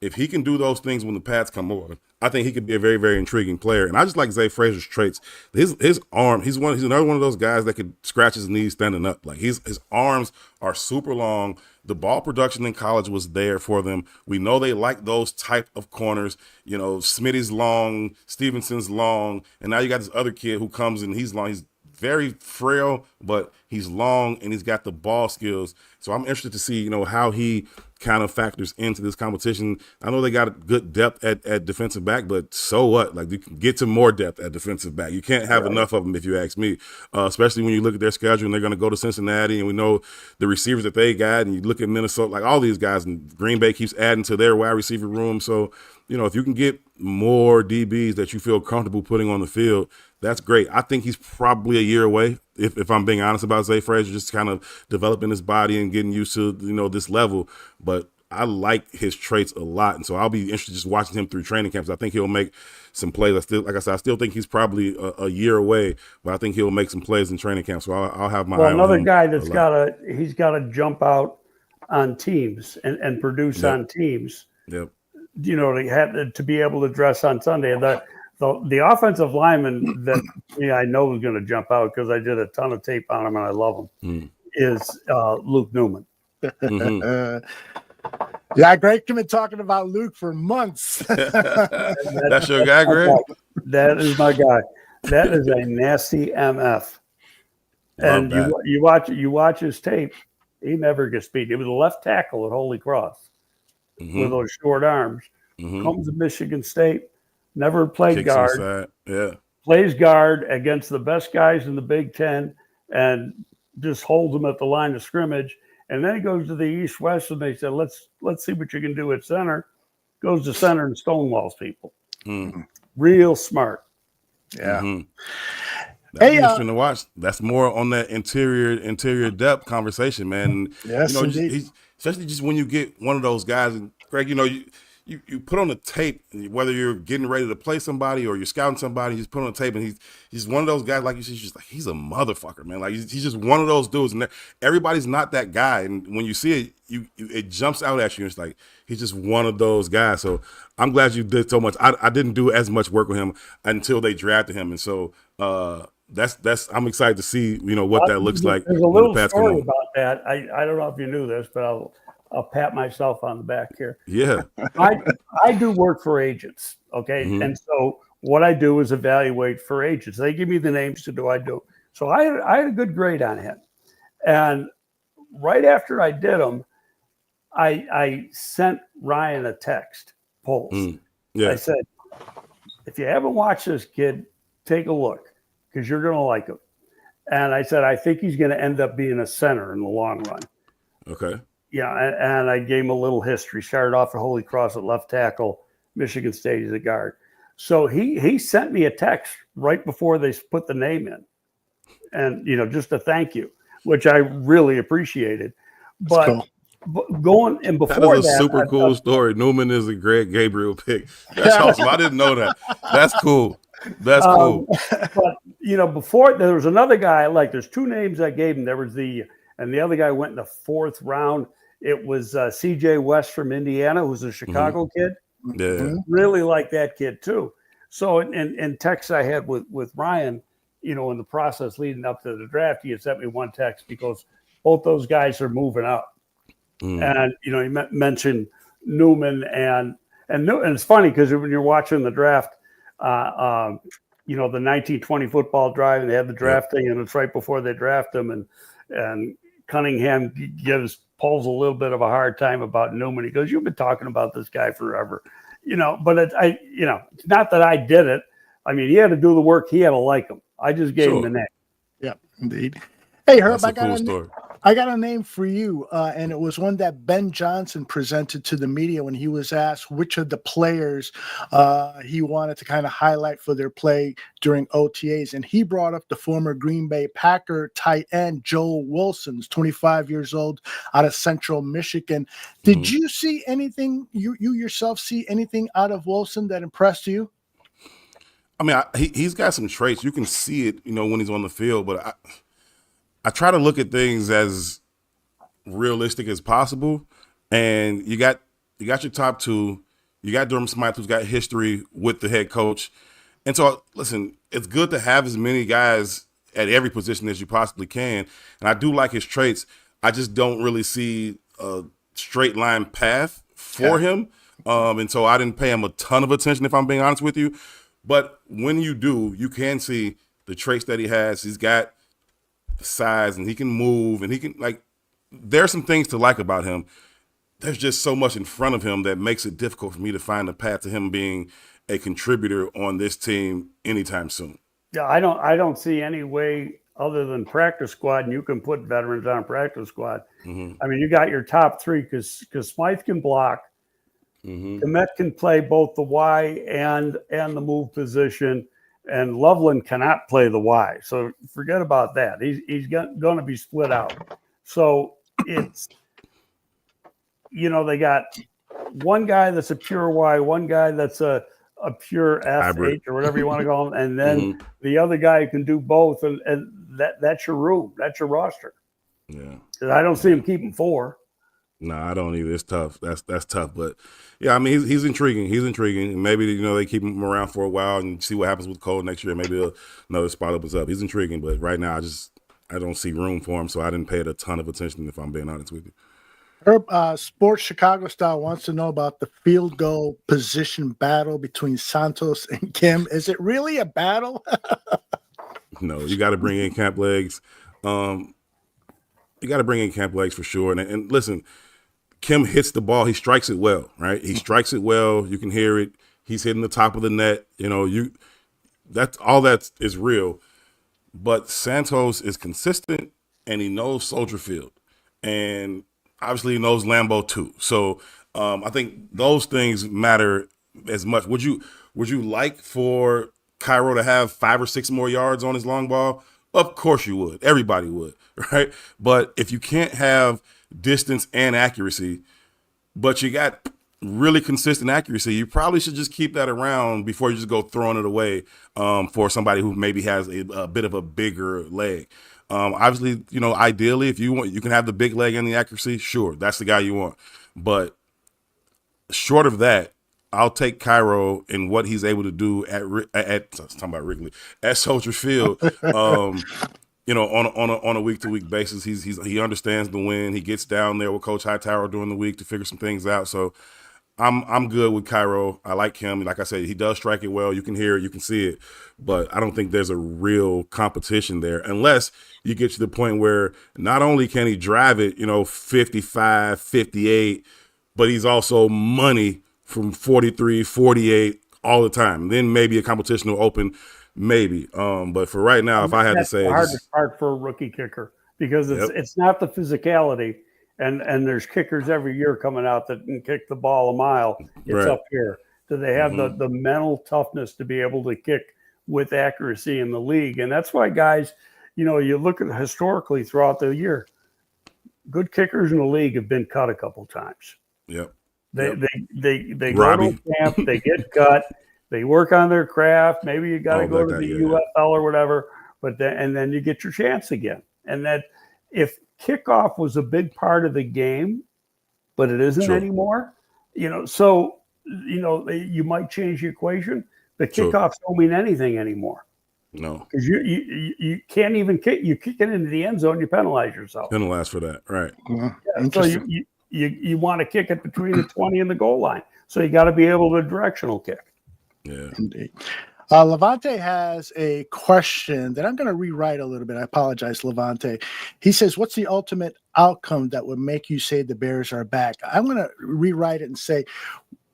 If he can do those things when the pads come on, I think he could be a very, very intriguing player. And I just like Zay Frazier's traits. His arm, he's another one of those guys that could scratch his knees standing up. Like his arms are super long. The ball production in college was there for them. We know they like those type of corners. Smitty's long, Stevenson's long, and now you got this other kid who comes and he's long. He's very frail, but he's long and he's got the ball skills. So I'm interested to see, how he kind of factors into this competition. I know they got good depth at defensive back, but so what? Like, you can get to more depth at defensive back. You can't have enough of them, if you ask me, especially when you look at their schedule and they're going to go to Cincinnati, and we know the receivers that they got, and you look at Minnesota, like all these guys, and Green Bay keeps adding to their wide receiver room. So, if you can get more DBs that you feel comfortable putting on the field, that's great. I think he's probably a year away, if I'm being honest about Zay Frazier, just kind of developing his body and getting used to, this level. But I like his traits a lot, and so I'll be interested just watching him through training camps. I think he'll make some plays. I still think he's probably a year away, but I think he'll make some plays in training camp. So I'll have my eye on him. Another guy that's got to jump out on teams and produce on teams. Yep. To be able to dress on Sunday. The offensive lineman that I know is going to jump out, because I did a ton of tape on him and I love him, is Luke Newman. Mm-hmm. Yeah, Greg has been talking about Luke for months. That's your guy, Greg? That is my guy. That is a nasty MF. And you watch his tape, he never gets beat. He was a left tackle at Holy Cross with those short arms. Comes to Michigan State, never played guard. Plays guard against the best guys in the Big Ten and just holds them at the line of scrimmage. And then he goes to the East-West, and they said, let's see what you can do at center. Goes to center and stonewalls people. Real smart. Yeah. That's interesting to watch. That's more on that interior depth conversation, man. Yes, especially just when you get one of those guys, and Greg, you put on the tape, whether you're getting ready to play somebody or you're scouting somebody, you just put on the tape, and he's one of those guys, like you said, just like, he's a motherfucker, man. Like he's just one of those dudes, and everybody's not that guy. And when you see it, it jumps out at you. And it's like, he's just one of those guys. So I'm glad you did so much. I didn't do as much work with him until they drafted him, and so that's I'm excited to see what that looks like. There's a little story about that. I don't know if you knew this, but I'll pat myself on the back here. Yeah. I do work for agents, okay? And so what I do is evaluate for agents. They give me the names to do I do. So I had a good grade on him. And right after I did them, I sent Ryan a text, Poles. I said, if you haven't watched this kid, take a look, because you're going to like him. And I said, I think he's going to end up being a center in the long run. Okay. Yeah, and I gave him a little history. Started off at Holy Cross at left tackle, Michigan State as a guard. So he sent me a text right before they put the name in, and just a thank you, which I really appreciated. But, cool. but going and before that is a super cool story. Newman is a Greg Gabriel pick. That's awesome. I didn't know that. That's cool. That's cool. But before there was another guy. Like, there's two names I gave him. There was the other guy went in the fourth round. It was C.J. West from Indiana, who's a Chicago kid. Yeah, really like that kid too. So in texts I had with Ryan, in the process leading up to the draft, he had sent me one text because both those guys are moving up. And he mentioned Newman and it's funny because when you're watching the draft, the 1920 football drive, and they have the draft thing, and it's right before they draft him, and Cunningham gives Paul's a little bit of a hard time about Newman. He goes, "You've been talking about this guy forever," But it's not that I did it. I mean, he had to do the work. He had to like him. I just gave him the name. Yeah, indeed. Hey, Herb, that's a cool story. I got a name for you, and it was one that Ben Johnson presented to the media when he was asked which of the players he wanted to kind of highlight for their play during OTAs. And he brought up the former Green Bay Packer tight end Joel Wilson, who's 25 years old, out of Central Michigan. Did you see anything, you yourself see anything out of Wilson that impressed you? I mean, he's got some traits. You can see it, when he's on the field, but I try to look at things as realistic as possible. And you got your top two. You got Durham Smythe, who's got history with the head coach. And so, listen, it's good to have as many guys at every position as you possibly can. And I do like his traits. I just don't really see a straight line path for him. And so I didn't pay him a ton of attention, if I'm being honest with you. But when you do, you can see the traits that he has. He's got size, and he can move, and he can, there's some things to like about him. There's just so much in front of him that makes it difficult for me to find a path to him being a contributor on this team anytime soon. Yeah, I don't see any way other than practice squad, and you can put veterans on practice squad. I mean, you got your top three because Smythe can block. Komet can play both the Y and the move position. And Loveland cannot play the Y, so forget about that. He's going to be split out. So it's, they got one guy that's a pure Y, one guy that's a pure FH or whatever you want to call him, and then the other guy who can do both, and that's your room, that's your roster. Yeah, I don't see him keeping four. No, I don't either. It's tough. That's tough. But yeah, I mean, he's intriguing. He's intriguing. Maybe they keep him around for a while and see what happens with Cole next year. Maybe another spot opens up. He's intriguing, but right now I don't see room for him, so I didn't pay it a ton of attention, if I'm being honest with you. Herb, Sports Chicago Style wants to know about the field goal position battle between Santos and Kim. Is it really a battle? No, you got to bring in Camp Legs. You got to bring in Camp Legs for sure. And listen, Kim hits the ball. He strikes it well, right? He strikes it well. You can hear it. He's hitting the top of the net. That's all that is real. But Santos is consistent, and he knows Soldier Field, and obviously he knows Lambeau too. So I think those things matter as much. Would you like for Cairo to have 5 or 6 more yards on his long ball? Of course you would. Everybody would, right? But if you can't have distance and accuracy, but you got really consistent accuracy, you probably should just keep that around before you just go throwing it away for somebody who maybe has a bit of a bigger leg. Obviously, ideally, if you want, you can have the big leg and the accuracy. Sure, that's the guy you want. But short of that, I'll take Cairo and what he's able to do at talking about Wrigley at Soldier Field. On a week-to-week basis, he understands the win. He gets down there with Coach Hightower during the week to figure some things out. So I'm good with Cairo. I like him. Like I said, he does strike it well. You can hear it, you can see it, but I don't think there's a real competition there unless you get to the point where not only can he drive it, 55, 58, but he's also money from 43, 48 all the time. Then maybe a competition will open, maybe. But for right now, if I had to say, the hardest part for a rookie kicker because it's not the physicality, and there's kickers every year coming out that can kick the ball a mile. It's up here. Do they have the mental toughness to be able to kick with accuracy in the league? And that's why guys, you look at historically throughout the year, good kickers in the league have been cut a couple times. Yep. They go to camp, they get cut, They work on their craft. Maybe you got to go to the yeah. UFL or whatever, but then you get your chance again. And that if kickoff was a big part of the game, but it isn't anymore, so you might change the equation. The kickoffs don't mean anything anymore. No, because you can't even kick. You kick it into the end zone, you penalize yourself. Penalize for that, right? So you want to kick it between the 20 and the goal line. So you got to be able to directional kick. Yeah, indeed. Levante has a question that I'm going to rewrite a little bit. I apologize, Levante. He says, what's the ultimate outcome that would make you say the Bears are back? I'm going to rewrite it and say,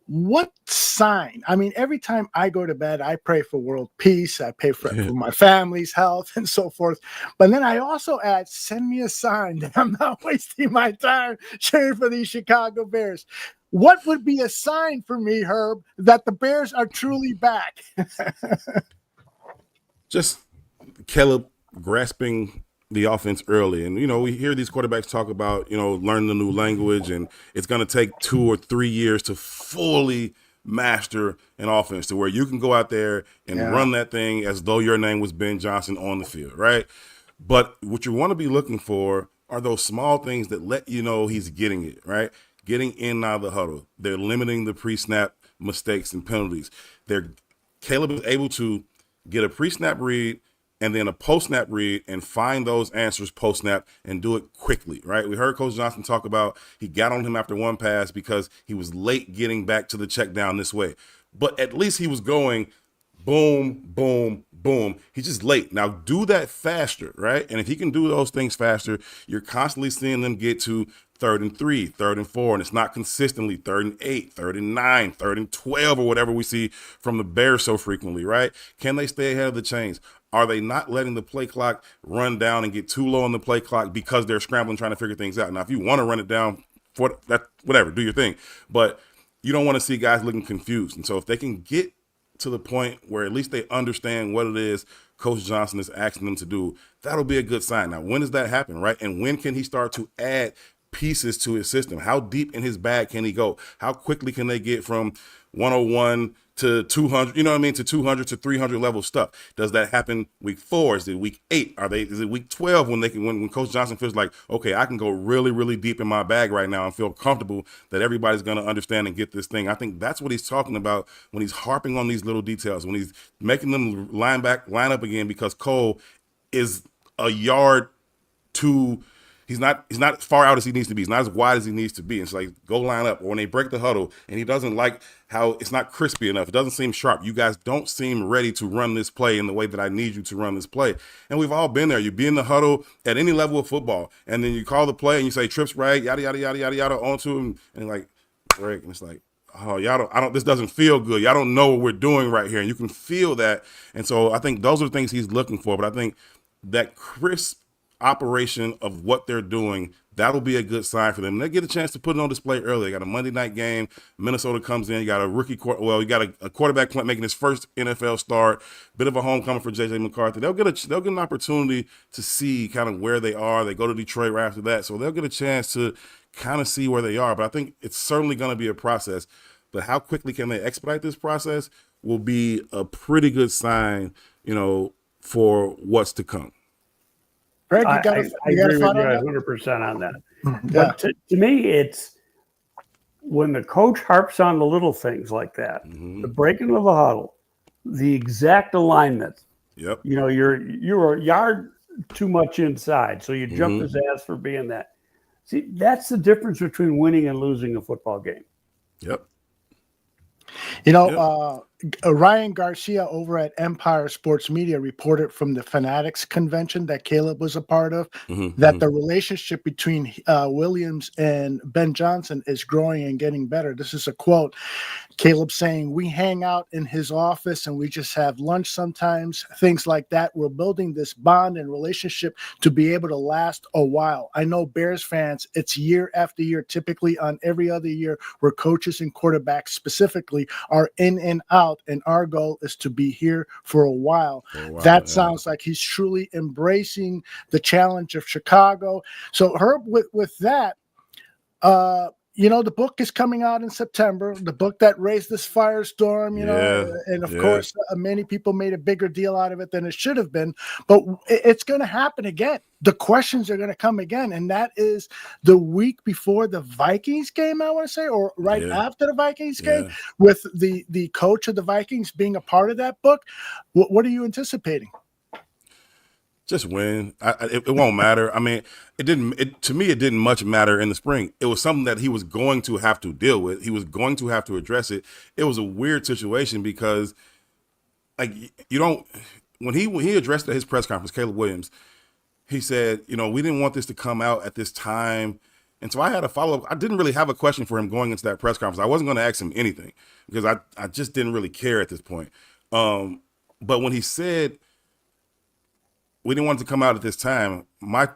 what sign? I mean, every time I go to bed, I pray for world peace. I pray for my family's health and so forth. But then I also add, send me a sign that I'm not wasting my time cheering for these Chicago Bears. What would be a sign for me, Herb, that the Bears are truly back? Just Caleb grasping the offense early. And, we hear these quarterbacks talk about, learning the new language, and it's going to take 2 or 3 years to fully master an offense to where you can go out there and run that thing as though your name was Ben Johnson on the field, right? But what you want to be looking for are those small things that let you know he's getting it, right? Getting in and out of the huddle. They're limiting the pre-snap mistakes and penalties. Caleb is able to get a pre-snap read and then a post-snap read and find those answers post-snap and do it quickly, right? We heard Coach Johnson talk about he got on him after one pass because he was late getting back to the check down this way. But at least he was going boom, boom, boom. He's just late. Now do that faster, right? And if he can do those things faster, you're constantly seeing them get to 3rd and 3, 3rd and 4, and it's not consistently 3rd and 8, 3rd and 9, 3rd and 12, or whatever we see from the Bears so frequently, right? Can they stay ahead of the chains? Are they not letting the play clock run down and get too low on the play clock because they're scrambling trying to figure things out? Now, if you want to run it down for that, whatever, do your thing. But you don't want to see guys looking confused. And so if they can get to the point where at least they understand what it is Coach Johnson is asking them to do, that'll be a good sign. Now, when does that happen, right? And when can he start to add pieces to his system? How deep in his bag can he go? How quickly can they get from 101 to 200, to 200 to 300 level stuff? Does that happen week 4? Is it week 8? Is it week 12 when Coach Johnson feels like, okay, I can go really, really deep in my bag right now and feel comfortable that everybody's going to understand and get this thing? I think that's what he's talking about when he's harping on these little details, when he's making them line up again, because Cole is a yard too. He's not as far out as he needs to be. He's not as wide as he needs to be. It's like, go line up. Or when they break the huddle and he doesn't like how it's not crispy enough, it doesn't seem sharp. You guys don't seem ready to run this play in the way that I need you to run this play. And we've all been there. You be in the huddle at any level of football, and then you call the play and you say trips right, yada, yada, yada, yada, yada, onto him. And like, Greg, and it's like, oh, this doesn't feel good. Y'all don't know what we're doing right here. And you can feel that. And so I think those are the things he's looking for. But I think that crisp operation of what they're doing, that'll be a good sign for them. They get a chance to put it on display early. They got a Monday night game. Minnesota comes in. You got a rookie you got a quarterback making his first NFL start. Bit of a homecoming for J.J. McCarthy. They'll get an opportunity to see kind of where they are. They go to Detroit right after that, so they'll get a chance to kind of see where they are. But I think it's certainly going to be a process. But how quickly can they expedite this process will be a pretty good sign, for what's to come. Greg, I agree with you 100% on that. But to me, it's when the coach harps on the little things like that, the breaking of the huddle, the exact alignment. Yep. You're a yard too much inside, so you jump his ass for being that. See, that's the difference between winning and losing a football game. Yep. Ryan Garcia over at Empire Sports Media reported from the Fanatics convention that Caleb was a part of that the relationship between Williams and Ben Johnson is growing and getting better. This is a quote. Caleb saying, "We hang out in his office and we just have lunch sometimes, things like that. We're building this bond and relationship to be able to last a while. I know Bears fans, it's year after year, typically on every other year, where coaches and quarterbacks specifically are in and out, and our goal is to be here for a while." That sounds like he's truly embracing the challenge of Chicago. So Herb, with that, the book is coming out in September, the book that raised this firestorm, and of course, many people made a bigger deal out of it than it should have been, but it's going to happen again. The questions are going to come again, and that is the week before the Vikings game, I want to say, or right after the Vikings game, with the coach of the Vikings being a part of that book. What are you anticipating? Just win. It won't matter. I mean, to me, it didn't much matter in the spring. It was something that he was going to have to deal with. He was going to have to address it. It was a weird situation because, like, when he addressed it at his press conference, Caleb Williams, he said, we didn't want this to come out at this time. And so I had a follow-up. I didn't really have a question for him going into that press conference. I wasn't going to ask him anything because I just didn't really care at this point. But when he said, we didn't want it to come out at this time, my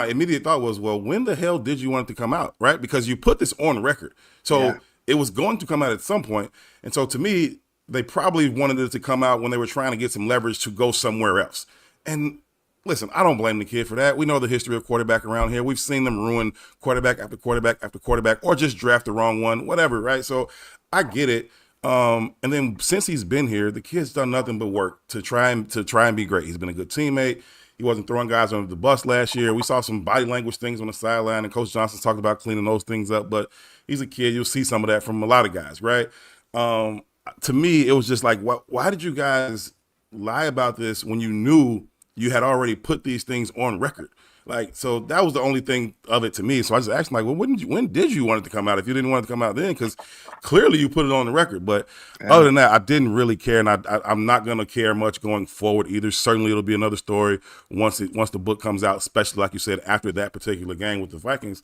immediate thought was, well, when the hell did you want it to come out, right? Because you put this on record. So it was going to come out at some point. And so to me, they probably wanted it to come out when they were trying to get some leverage to go somewhere else. And listen, I don't blame the kid for that. We know the history of quarterback around here. We've seen them ruin quarterback after quarterback after quarterback, or just draft the wrong one, whatever, right? So I get it. And then since he's been here, the kid's done nothing but work to try and be great. He's been a good teammate. He wasn't throwing guys under the bus last year. We saw some body language things on the sideline, and Coach Johnson's talked about cleaning those things up. But he's a kid. You'll see some of that from a lot of guys, right? To me, it was just like, why did you guys lie about this when you knew you had already put these things on record? Like, so that was the only thing of it to me. So I just asked him, like, well, when did you want it to come out if you didn't want it to come out then? Because clearly you put it on the record. But other than that, I didn't really care, and I'm not going to care much going forward either. Certainly it'll be another story once the book comes out, especially, like you said, after that particular game with the Vikings.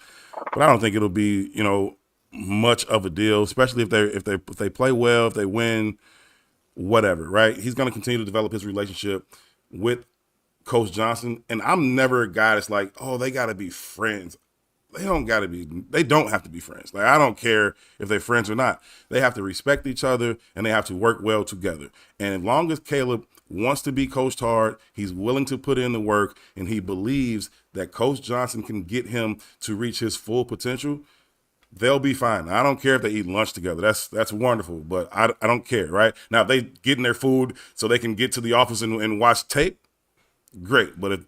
But I don't think it'll be, much of a deal, especially if they play well, if they win, whatever, right? He's going to continue to develop his relationship with Coach Johnson, and I'm never a guy that's like, oh, they got to be friends. They don't have to be friends. Like, I don't care if they're friends or not. They have to respect each other, and they have to work well together. And as long as Caleb wants to be coached hard, he's willing to put in the work, and he believes that Coach Johnson can get him to reach his full potential, they'll be fine. I don't care if they eat lunch together. That's wonderful, but I don't care, right? Now, if they get in their food so they can get to the office and watch tape, great. But if,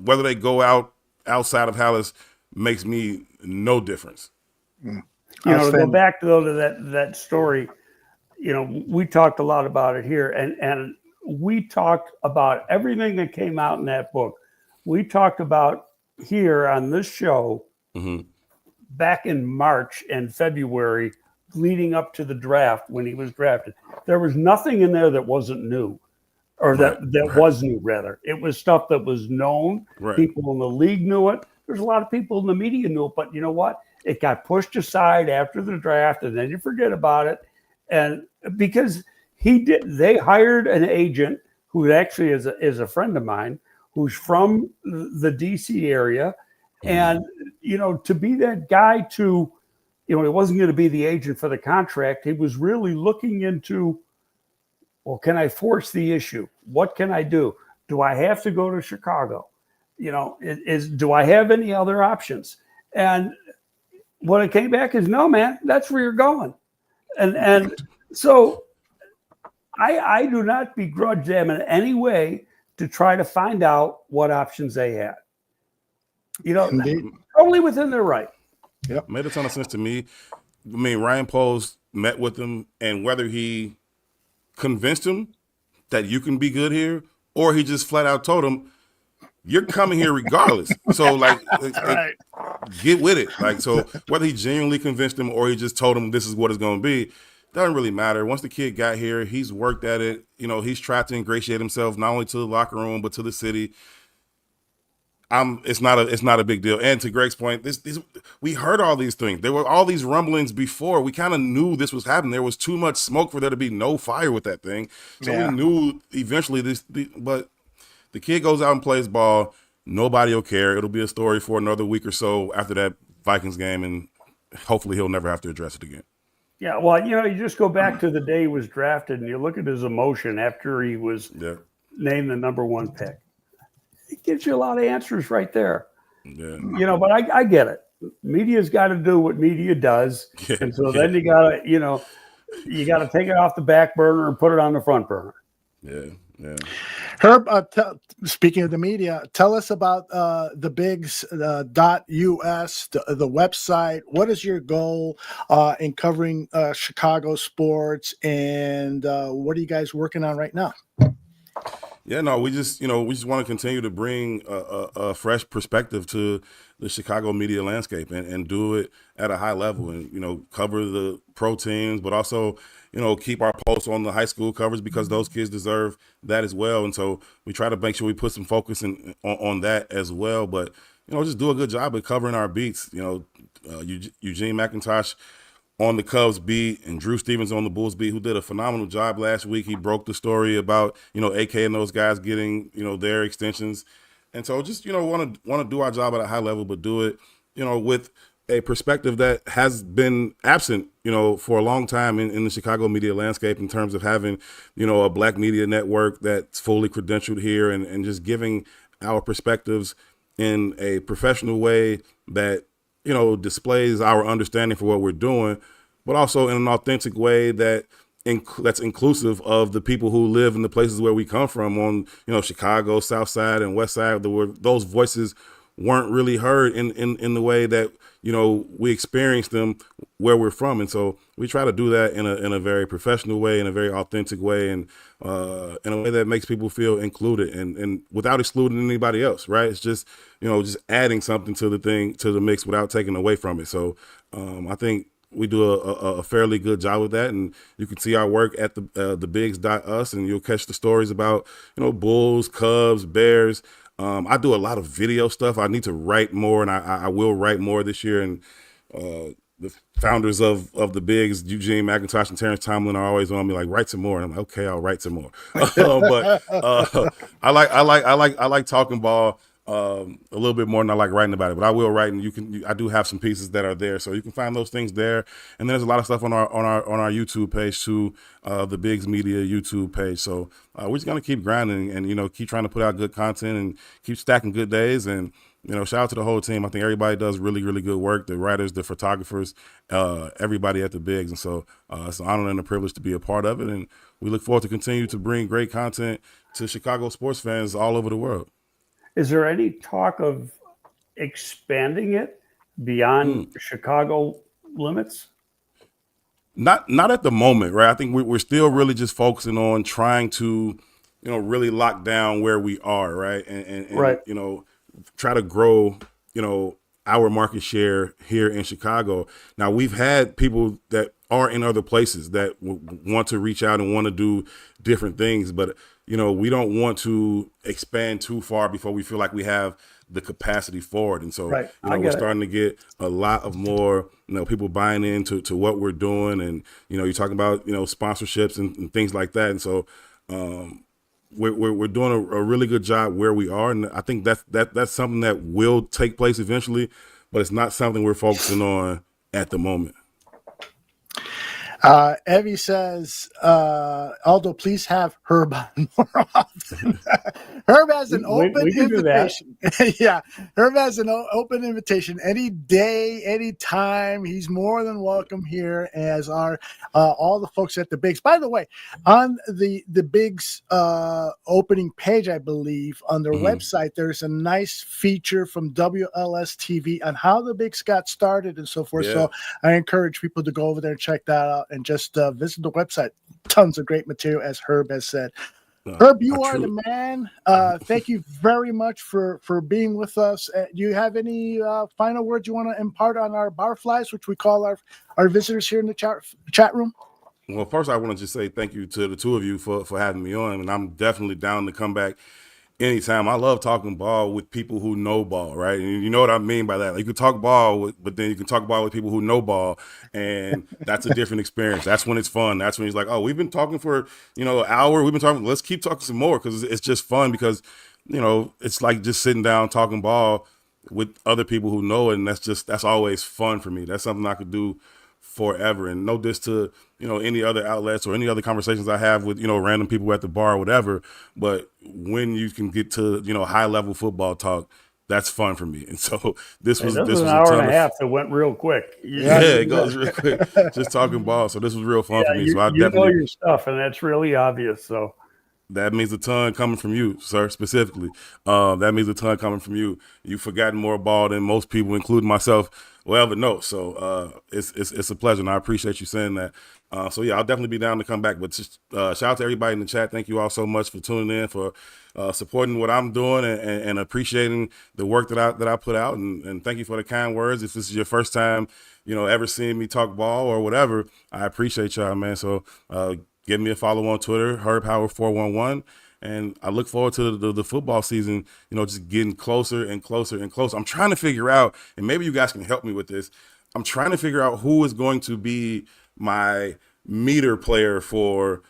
whether they go outside of Hallis makes me no difference. To go back to that story, we talked a lot about it here, and we talked about everything that came out in that book. We talked about here on this show back in March and February leading up to the draft when he was drafted. There was nothing in there that wasn't new. Or that was new, rather. It was stuff that was known. Right. People in the league knew it. There's a lot of people in the media knew it, but you know what? It got pushed aside after the draft, and then you forget about it. And because they hired an agent who actually is a friend of mine, who's from the DC area, and to be that guy to, he wasn't going to be the agent for the contract. He was really looking into, well, can I force the issue? What can I do? Do I have to go to Chicago? Do I have any other options? And what it came back is, no, man, that's where you're going. And so I do not begrudge them in any way to try to find out what options they had. Totally within their right. Yep. Made a ton of sense to me. I mean, Ryan Poles met with him, and whether he convinced him that you can be good here, or he just flat out told him, you're coming here regardless. So get with it. Like, so whether he genuinely convinced him or he just told him this is what it's going to be, doesn't really matter. Once the kid got here, he's worked at it. He's tried to ingratiate himself not only to the locker room, but to the city. It's not a big deal. And to Greg's point, we heard all these things. There were all these rumblings before. We kind of knew this was happening. There was too much smoke for there to be no fire with that thing. So we knew eventually but the kid goes out and plays ball. Nobody will care. It'll be a story for another week or so after that Vikings game, and hopefully he'll never have to address it again. Yeah, well, you just go back to the day he was drafted, and you look at his emotion after he was named the number one pick. It gives you a lot of answers right there. Yeah. But I get it. media's got to do what media does. Yeah, and so then you got to, you got to take it off the back burner and put it on the front burner. Yeah. Herb, speaking of the media, tell us about the Bigs .us, the website. What is your goal in covering Chicago sports, and what are you guys working on right now? Yeah, no, we just want to continue to bring a fresh perspective to the Chicago media landscape and do it at a high level, and cover the pro teams, but also keep our pulse on the high school coverage, because those kids deserve that as well. And so we try to make sure we put some focus on that as well. But just do a good job of covering our beats. Eugene McIntosh on the Cubs beat and Drew Stevens on the Bulls beat, who did a phenomenal job last week. He broke the story about, AK and those guys getting, their extensions. And so just, want to do our job at a high level, but do it, with a perspective that has been absent, for a long time in the Chicago media landscape, in terms of having, a black media network that's fully credentialed here, and just giving our perspectives in a professional way that, displays our understanding for what we're doing, but also in an authentic way that's inclusive of the people who live in the places where we come from on, Chicago, South Side and West Side, where those voices weren't really heard in the way that, we experience them where we're from. And so we try to do that in a very professional way, in a very authentic way, and in a way that makes people feel included and without excluding anybody else, right? It's just, just adding something to the mix without taking away from it. So I think we do a fairly good job with that, and you can see our work at the bigs.us, and you'll catch the stories about, Bulls, Cubs, Bears. I do a lot of video stuff. I need to write more, and I will write more this year. And the founders of the Bigs, Eugene McIntosh and Terrence Tomlin, are always on me like, write some more. And I'm like, okay, I'll write some more. But I like talking ball a little bit more than I like writing about it. But I will write, and I do have some pieces that are there, so you can find those things there. And there's a lot of stuff on our YouTube page too, the Bigs Media YouTube page. So we're just gonna keep grinding and keep trying to put out good content and keep stacking good days. And shout out to the whole team. I think everybody does really, really good work. The writers, the photographers, everybody at the Bigs. And so it's an honor and a privilege to be a part of it. And we look forward to continue to bring great content to Chicago sports fans all over the world. Is there any talk of expanding it beyond Chicago limits? Not at the moment, right? I think we're still really just focusing on trying to, really lock down where we are, right? And right. Try to grow, our market share here in Chicago. Now, we've had people that are in other places that want to reach out and want to do different things, but we don't want to expand too far before we feel like we have the capacity for it. And so, right. We're starting to get a lot of more, people buying into what we're doing. And, you're talking about, sponsorships and things like that. And so we're doing a really good job where we are. And I think that's something that will take place eventually, but it's not something we're focusing on at the moment. Evie says, Aldo, please have Herb on more often. Herb has an open invitation. Yeah, Herb has an open invitation any day, any time. He's more than welcome here, as are all the folks at the Bigs. By the way, on the Bigs opening page, I believe, on their website, there's a nice feature from WLS TV on how the Bigs got started and so forth. Yeah. So I encourage people to go over there and check that out. And just visit the website. Tons of great material, as Herb has said. Herb, you are the man. Thank you very much for being with us. Do you have any final words you want to impart on our barflies, which we call our visitors here in the chat room? Well, first, I want to just say thank you to the two of you for having me on, and I'm definitely down to come back anytime. I love talking ball with people who know ball, right? And you know what I mean by that. Like, you can talk ball, but then you can talk ball with people who know ball, and that's a different experience. That's when it's fun. That's when he's like, oh, we've been talking for, an hour. We've been talking. Let's keep talking some more, because it's just fun, because, it's like just sitting down talking ball with other people who know it, and that's always fun for me. That's something I could do forever. And no diss to, any other outlets or any other conversations I have with, random people at the bar or whatever. But when you can get to, high level football talk, that's fun for me. And so this was an a hour ton and a of half that went real quick. yeah, it goes real quick. Just talking ball. So this was real fun for me. So I you know definitely your stuff, and that's really obvious. So that means a ton coming from you, sir, specifically. That means a ton coming from you. You've forgotten more ball than most people, including myself, will ever know. So it's a pleasure, and I appreciate you saying that. So, yeah, I'll definitely be down to come back. But just shout out to everybody in the chat. Thank you all so much for tuning in, for supporting what I'm doing and appreciating the work that I put out. And thank you for the kind words. If this is your first time, ever seeing me talk ball or whatever, I appreciate y'all, man. So give me a follow on Twitter, HerbHoward411. And I look forward to the football season, just getting closer and closer and closer. I'm trying to figure out, and maybe you guys can help me with this, I'm trying to figure out who is going to be my meter player for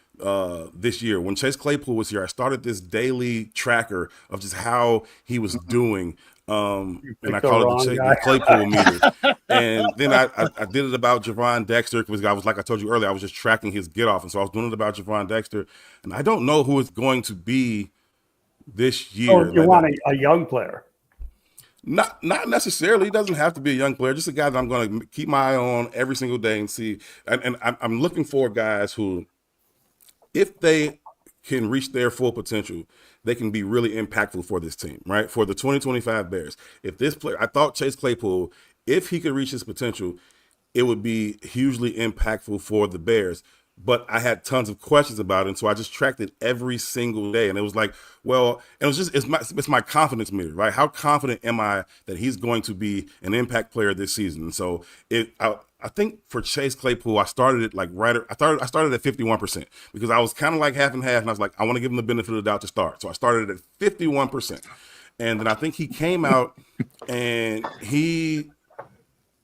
this year. When Chase Claypool was here, I started this daily tracker of just how he was doing. And I called it the Claypool meter. And then I did it about Javon Dexter because I was, like I told you earlier, I was just tracking his get off. And so I was doing it about Javon Dexter. And I don't know who it's going to be this year. So you want a young player? Not necessarily. He doesn't have to be a young player. Just a guy that I'm going to keep my eye on every single day and see. And I'm looking for guys who, if they can reach their full potential, they can be really impactful for this team, right? For the 2025 Bears. If this player, I thought Chase Claypool, if he could reach his potential, it would be hugely impactful for the Bears. But I had tons of questions about it, and so I just tracked it every single day. And it was like, well, it was just it's my confidence meter, right? How confident am I that he's going to be an impact player this season? And so I think for Chase Claypool, I started it like I started at 51% because I was kind of like half and half, and I was like, I want to give him the benefit of the doubt to start. So I started at 51%, and then I think he came out and he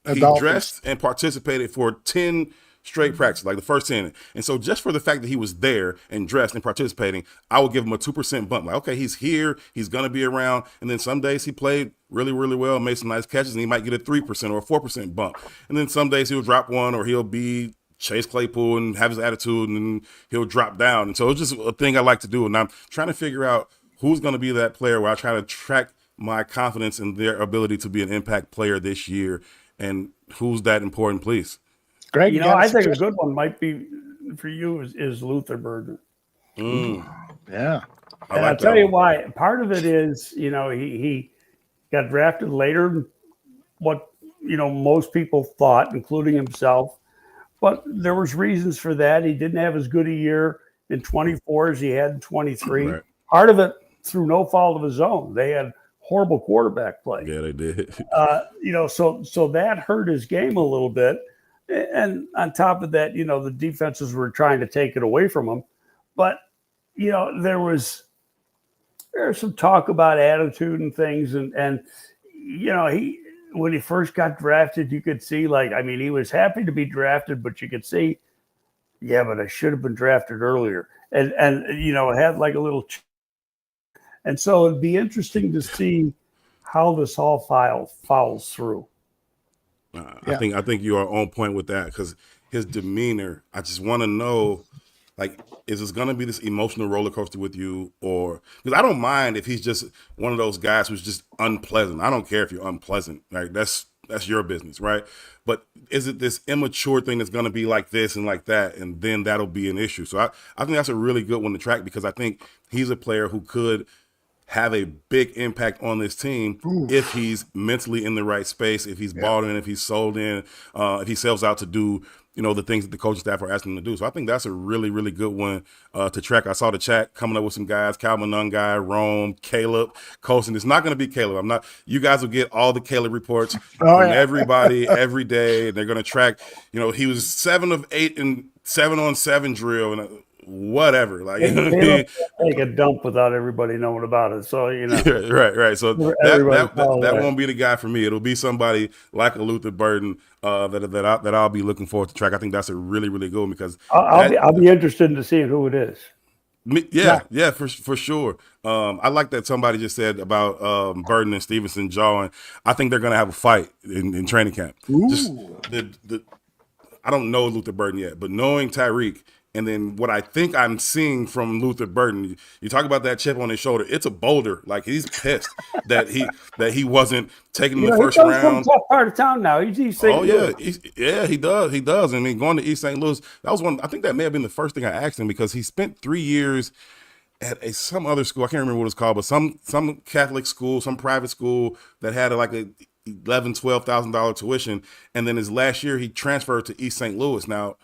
dressed and participated for 10 straight practice, like the first 10. And so just for the fact that he was there and dressed and participating, I would give him a 2% bump. Like, okay, he's here, he's going to be around. And then some days he played really, really well, made some nice catches, and he might get a 3% or a 4% bump. And then some days he'll drop one, or he'll be Chase Claypool and have his attitude, and then he'll drop down. And so it's just a thing I like to do. And I'm trying to figure out who's going to be that player where I try to track my confidence in their ability to be an impact player this year. And who's that important, please? Greg, I think a good one might be for you is Luther Burden. Yeah. And I'll tell you why. Part of it is, he got drafted later than what, most people thought, including himself. But there was reasons for that. He didn't have as good a year in 24 as he had in 23. Right. Part of it through no fault of his own. They had horrible quarterback play. Yeah, they did. So that hurt his game a little bit. And on top of that, the defenses were trying to take it away from him. But, there's some talk about attitude and things. And when he first got drafted, you could see, he was happy to be drafted, but you could see, yeah, but I should have been drafted earlier. And it had like a little. And so it'd be interesting to see how this all follows through. I think you are on point with that because his demeanor, I just want to know, is this going to be this emotional roller coaster with you? Or because I don't mind if he's just one of those guys who's just unpleasant. I don't care if you're unpleasant, right? That's your business, right? But is it this immature thing that's going to be like this and like that, and then that'll be an issue? So I think that's a really good one to track because I think he's a player who could have a big impact on this team if he's mentally in the right space, if he's bought in, if he's sold in, if he sells out to do, the things that the coaching staff are asking him to do. So I think that's a really, really good one to track. I saw the chat coming up with some guys, Calvin Nungai, Rome, Caleb, Colson. It's not going to be Caleb. You guys will get all the Caleb reports from everybody every day. And they're going to track, he was 7 of 8 in 7-on-7 drill. And whatever, take a dump without everybody knowing about it. So right. So that won't be the guy for me. It'll be somebody like a Luther Burden that I'll be looking forward to track. I think that's a really, really good one because I'll be interested in seeing who it is. Yeah, for sure. I like that somebody just said about Burden and Stevenson jawing. I think they're going to have a fight in training camp. Just I don't know Luther Burden yet, but knowing Tyreek And then what I think I'm seeing from Luther Burden, you talk about that chip on his shoulder. It's a boulder. Like, he's pissed that he wasn't taken in the first round. From a tough part of town now. He's East St. Louis. He does. He does. I mean, going to East St. Louis, that was one. I think that may have been the first thing I asked him, because he spent 3 years at some other school. I can't remember what it's called, but some Catholic school, some private school that had like a $11,000-$12,000 tuition. And then his last year, he transferred to East St. Louis. Now,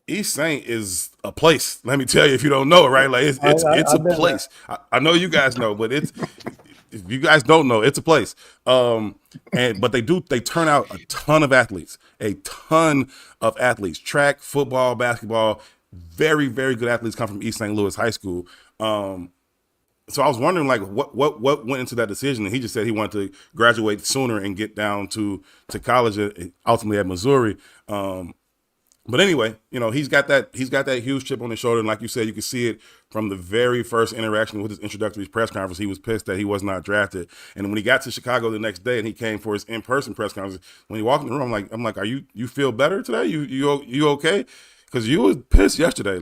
East St. is a place. Let me tell you, if you don't know it, right? Like, it's a place. I know you guys know, but if you guys don't know, it's a place. But they turn out a ton of athletes, track, football, basketball. Very, very good athletes come from East St. Louis High School. So I was wondering, like, what went into that decision? And he just said he wanted to graduate sooner and get down to college, ultimately at Missouri. But anyway, he's got that huge chip on his shoulder, and like you said, you can see it from the very first interaction with his introductory press conference. He was pissed that he was not drafted, and when he got to Chicago the next day and he came for his in-person press conference, when he walked in the room, I'm like, are you feel better today? You okay? Because you was pissed yesterday,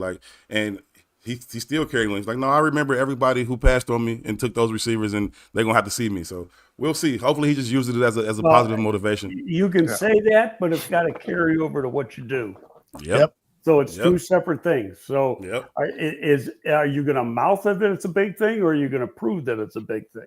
and he's still carrying. He's like, no, I remember everybody who passed on me and took those receivers, and they're gonna have to see me. So we'll see. Hopefully, he just uses it as a positive motivation. You can say that, but it's got to carry over to what you do. Yep. So it's two separate things. So are you going to mouth it that it's a big thing, or are you going to prove that it's a big thing?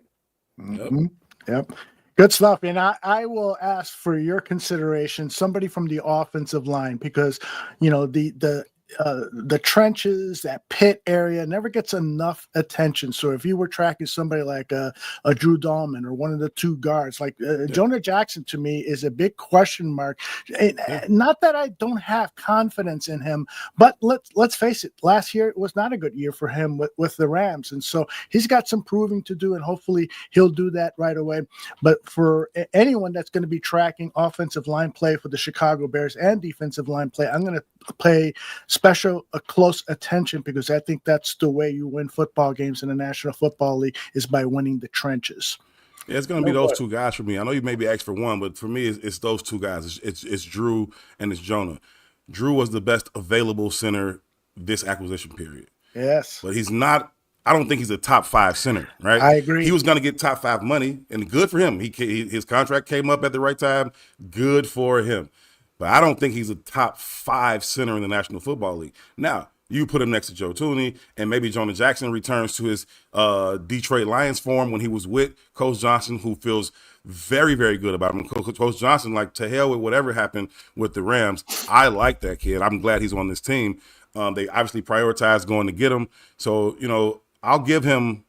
Mm-hmm. Yep. Good stuff. And I will ask for your consideration, somebody from the offensive line, because, the trenches, that pit area never gets enough attention. So if you were tracking somebody like a Drew Dahlman or one of the two guards, like Jonah Jackson, to me is a big question mark. Not that I don't have confidence in him, but let's face it, last year it was not a good year for him with the Rams. And so he's got some proving to do, and hopefully he'll do that right away. But for anyone that's going to be tracking offensive line play for the Chicago Bears and defensive line play, I'm going to pay close attention, because I think that's the way you win football games in the National Football League, is by winning the trenches. Yeah, it's going to be those two guys for me. I know you maybe asked for one, but for me, it's those two guys. It's Drew and it's Jonah. Drew was the best available center this acquisition period. Yes. But he's not – I don't think he's a top 5 center, right? I agree. He was going to get top 5 money, and good for him. His contract came up at the right time. Good for him. But I don't think he's a top 5 center in the National Football League. Now, you put him next to Joe Tooney, and maybe Jonah Jackson returns to his Detroit Lions form when he was with Coach Johnson, who feels very, very good about him. Coach Johnson, like, to hell with whatever happened with the Rams. I like that kid. I'm glad he's on this team. They obviously prioritized going to get him. So, I'll give him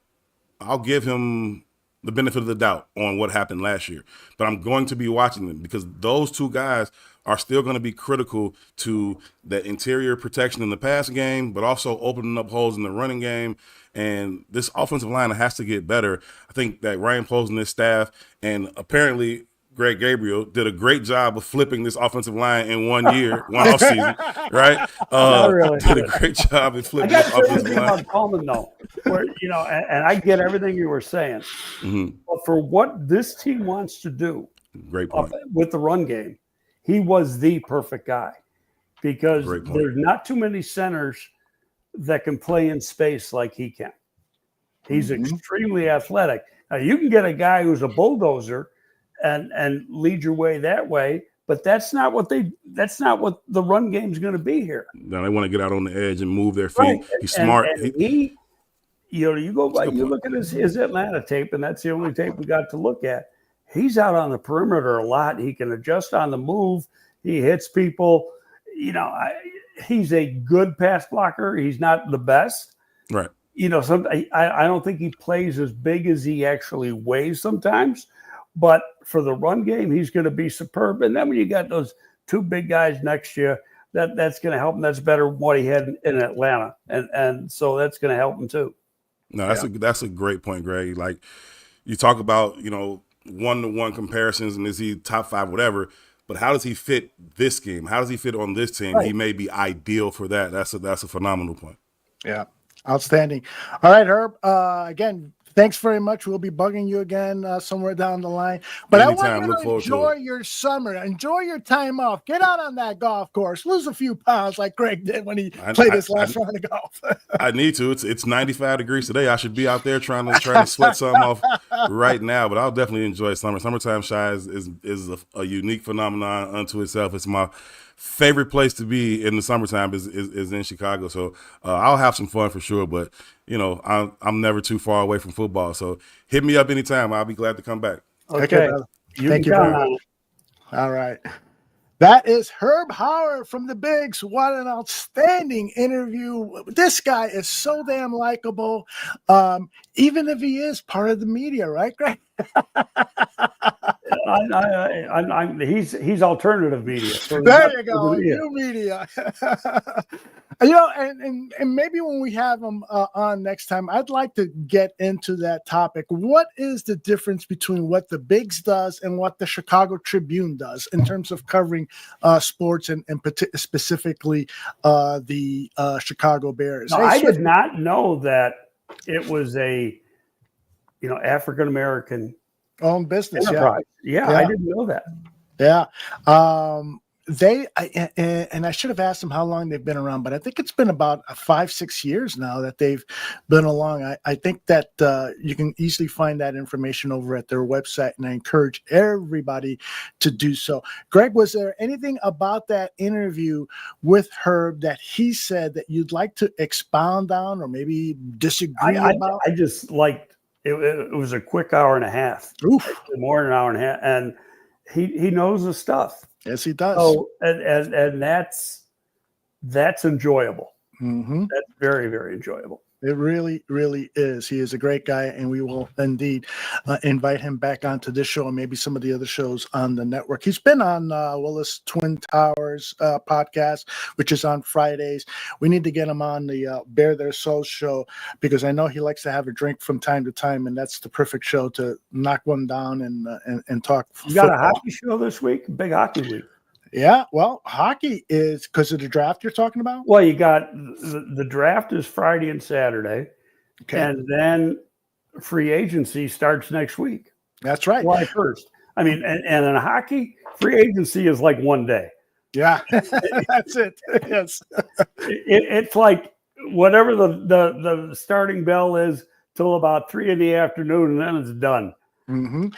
the benefit of the doubt on what happened last year. But I'm going to be watching them, because those two guys are still going to be critical to the interior protection in the pass game, but also opening up holes in the running game. And this offensive line has to get better. I think that Ryan Poles and his staff, and apparently Greg Gabriel, did a great job of flipping this offensive line in 1 year, one offseason, right? Really did a great job of flipping this offensive line. About Coleman, though, where, and I get everything you were saying, but for what this team wants to do, great point, with the run game, he was the perfect guy, because there's not too many centers that can play in space like he can. He's extremely athletic. Now, you can get a guy who's a bulldozer and lead your way that way, but that's not what the run game's going to be here. Now they want to get out on the edge and move their feet. Right. He's smart. And you go by, you look at his Atlanta tape, and that's the only tape we got to look at. He's out on the perimeter a lot. He can adjust on the move. He hits people. He's a good pass blocker. He's not the best. Right. I don't think he plays as big as he actually weighs sometimes. But for the run game, he's going to be superb. And then when you got those two big guys next to you, that's going to help him. That's better than what he had in Atlanta. And so that's going to help him too. No, that's a great point, Greg. Like, you talk about, one-to-one comparisons, and is he top 5, whatever, but how does he fit this scheme? How does he fit on this team? Right. He may be ideal for that. That's a phenomenal point. Yeah. Outstanding. All right, Herb. Again, thanks very much. We'll be bugging you again somewhere down the line. But Anytime. I want you to enjoy your summer. Enjoy your time off. Get out on that golf course. Lose a few pounds like Greg did when he played his last round of golf. I need to. It's 95 degrees today. I should be out there trying to sweat something off right now. But I'll definitely enjoy summer. Summertime Shy is a unique phenomenon unto itself. It's my favorite place to be in the summertime is in Chicago. So I'll have some fun for sure. But I'm never too far away from football. So hit me up anytime. I'll be glad to come back. Okay. Thank you very much. All right. That is Herb Howard from the Bigs. What an outstanding interview. This guy is so damn likable, even if he is part of the media, right, Greg? He's alternative media. So there you go, new media. And maybe when we have him on next time, I'd like to get into that topic. What is the difference between what the Bigs does and what the Chicago Tribune does in terms of covering sports and specifically the Chicago Bears? No, I did not know that it was a African American owned business. Enterprise. Yeah, I didn't know that. Yeah. And I should have asked them how long they've been around, but I think it's been about 5-6 years now that they've been along. I think that you can easily find that information over at their website, and I encourage everybody to do so. Greg, was there anything about that interview with Herb that he said that you'd like to expound on or maybe disagree about? I just liked it was a quick hour and a half. Oof. More than an hour and a half. And he knows the stuff. Yes, he does. So and that's enjoyable. Mm-hmm. That's very, very enjoyable. It really, really is. He is a great guy, and we will indeed invite him back onto this show and maybe some of the other shows on the network. He's been on Willis Twin Towers podcast, which is on Fridays. We need to get him on the Bear Their Souls show because I know he likes to have a drink from time to time, and that's the perfect show to knock one down and talk. You got a hockey show this week? Big hockey week. Yeah, well, hockey is because of the draft you're talking about? Well, you got the draft is Friday and Saturday, and then free agency starts next week. That's right. July 1st. I mean, and in hockey, free agency is like one day. Yeah, that's it. Yes. It's like whatever the starting bell is till about 3 p.m, and then it's done. Mm-hmm.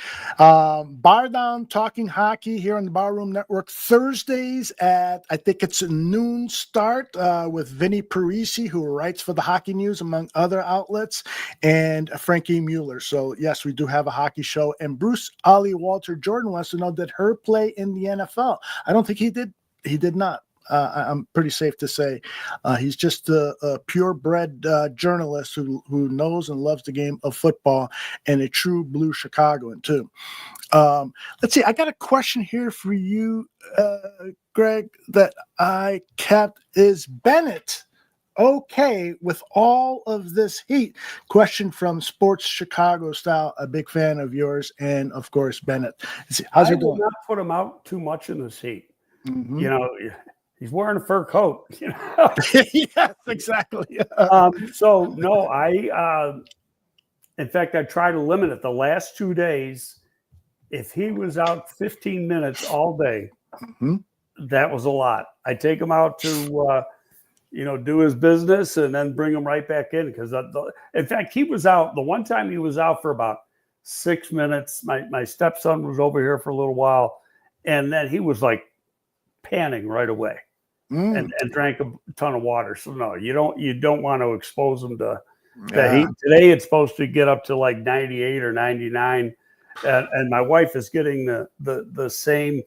Bar Down Talking Hockey here on the Barroom Network Thursdays at I think it's a noon start with Vinny Parisi, who writes for the Hockey News among other outlets, and Frankie Mueller. So yes, we do have a hockey show. And Bruce Ollie Walter Jordan wants to know, did Herb play in the NFL? I don't think he did. He did not. I'm pretty safe to say he's just a purebred journalist who knows and loves the game of football, and a true blue Chicagoan too. Let's see. I got a question here for you, Greg, that I kept. Is Bennett okay with all of this heat? Question from Sports Chicago Style, a big fan of yours, and of course Bennett. How's it going? Not put him out too much in this heat. Mm-hmm. He's wearing a fur coat. Yes, exactly. So no, in fact, I try to limit it. The last 2 days, if he was out 15 minutes all day, that was a lot. I take him out to, do his business and then bring him right back in. Because in fact, he was out. The one time he was out for about 6 minutes. My stepson was over here for a little while, and then he was like panning right away. And drank a ton of water. So no, you don't want to expose them to the heat. Today it's supposed to get up to like 98 or 99, and my wife is getting the same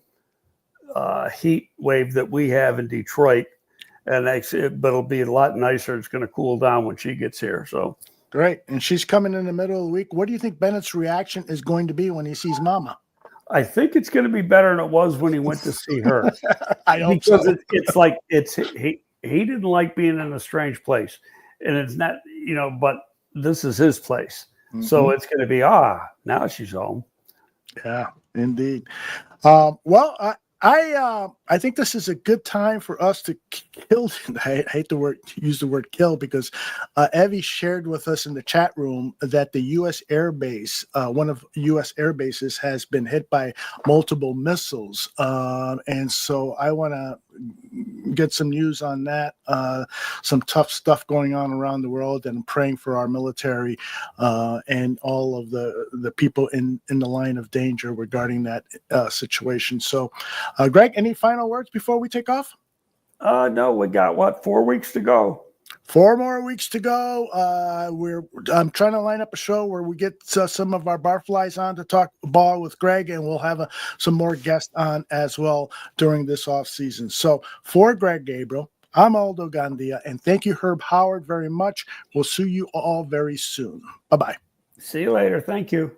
heat wave that we have in Detroit, but it'll be a lot nicer. It's going to cool down when she gets here. So great, and she's coming in the middle of the week. What do you think Bennett's reaction is going to be when he sees Mama? I think it's going to be better than it was when he went to see her. I hope because so. It's like he didn't like being in a strange place, and it's not but this is his place, so it's going to be now she's home. Yeah, indeed. Well, I think this is a good time for us to kill. I hate use the word kill because Evie shared with us in the chat room that the U.S. Air Base, one of U.S. Air Bases, has been hit by multiple missiles, and so I want to get some news on that. Some tough stuff going on around the world, and I'm praying for our military and all of the people in the line of danger regarding that situation. So. Greg, any final words before we take off? No, we got 4 weeks to go. 4 more weeks to go. I'm trying to line up a show where we get some of our barflies on to talk ball with Greg, and we'll have some more guests on as well during this off season. So for Greg Gabriel, I'm Aldo Gandia, and thank you, Herb Howard, very much. We'll see you all very soon. Bye-bye. See you later. Thank you.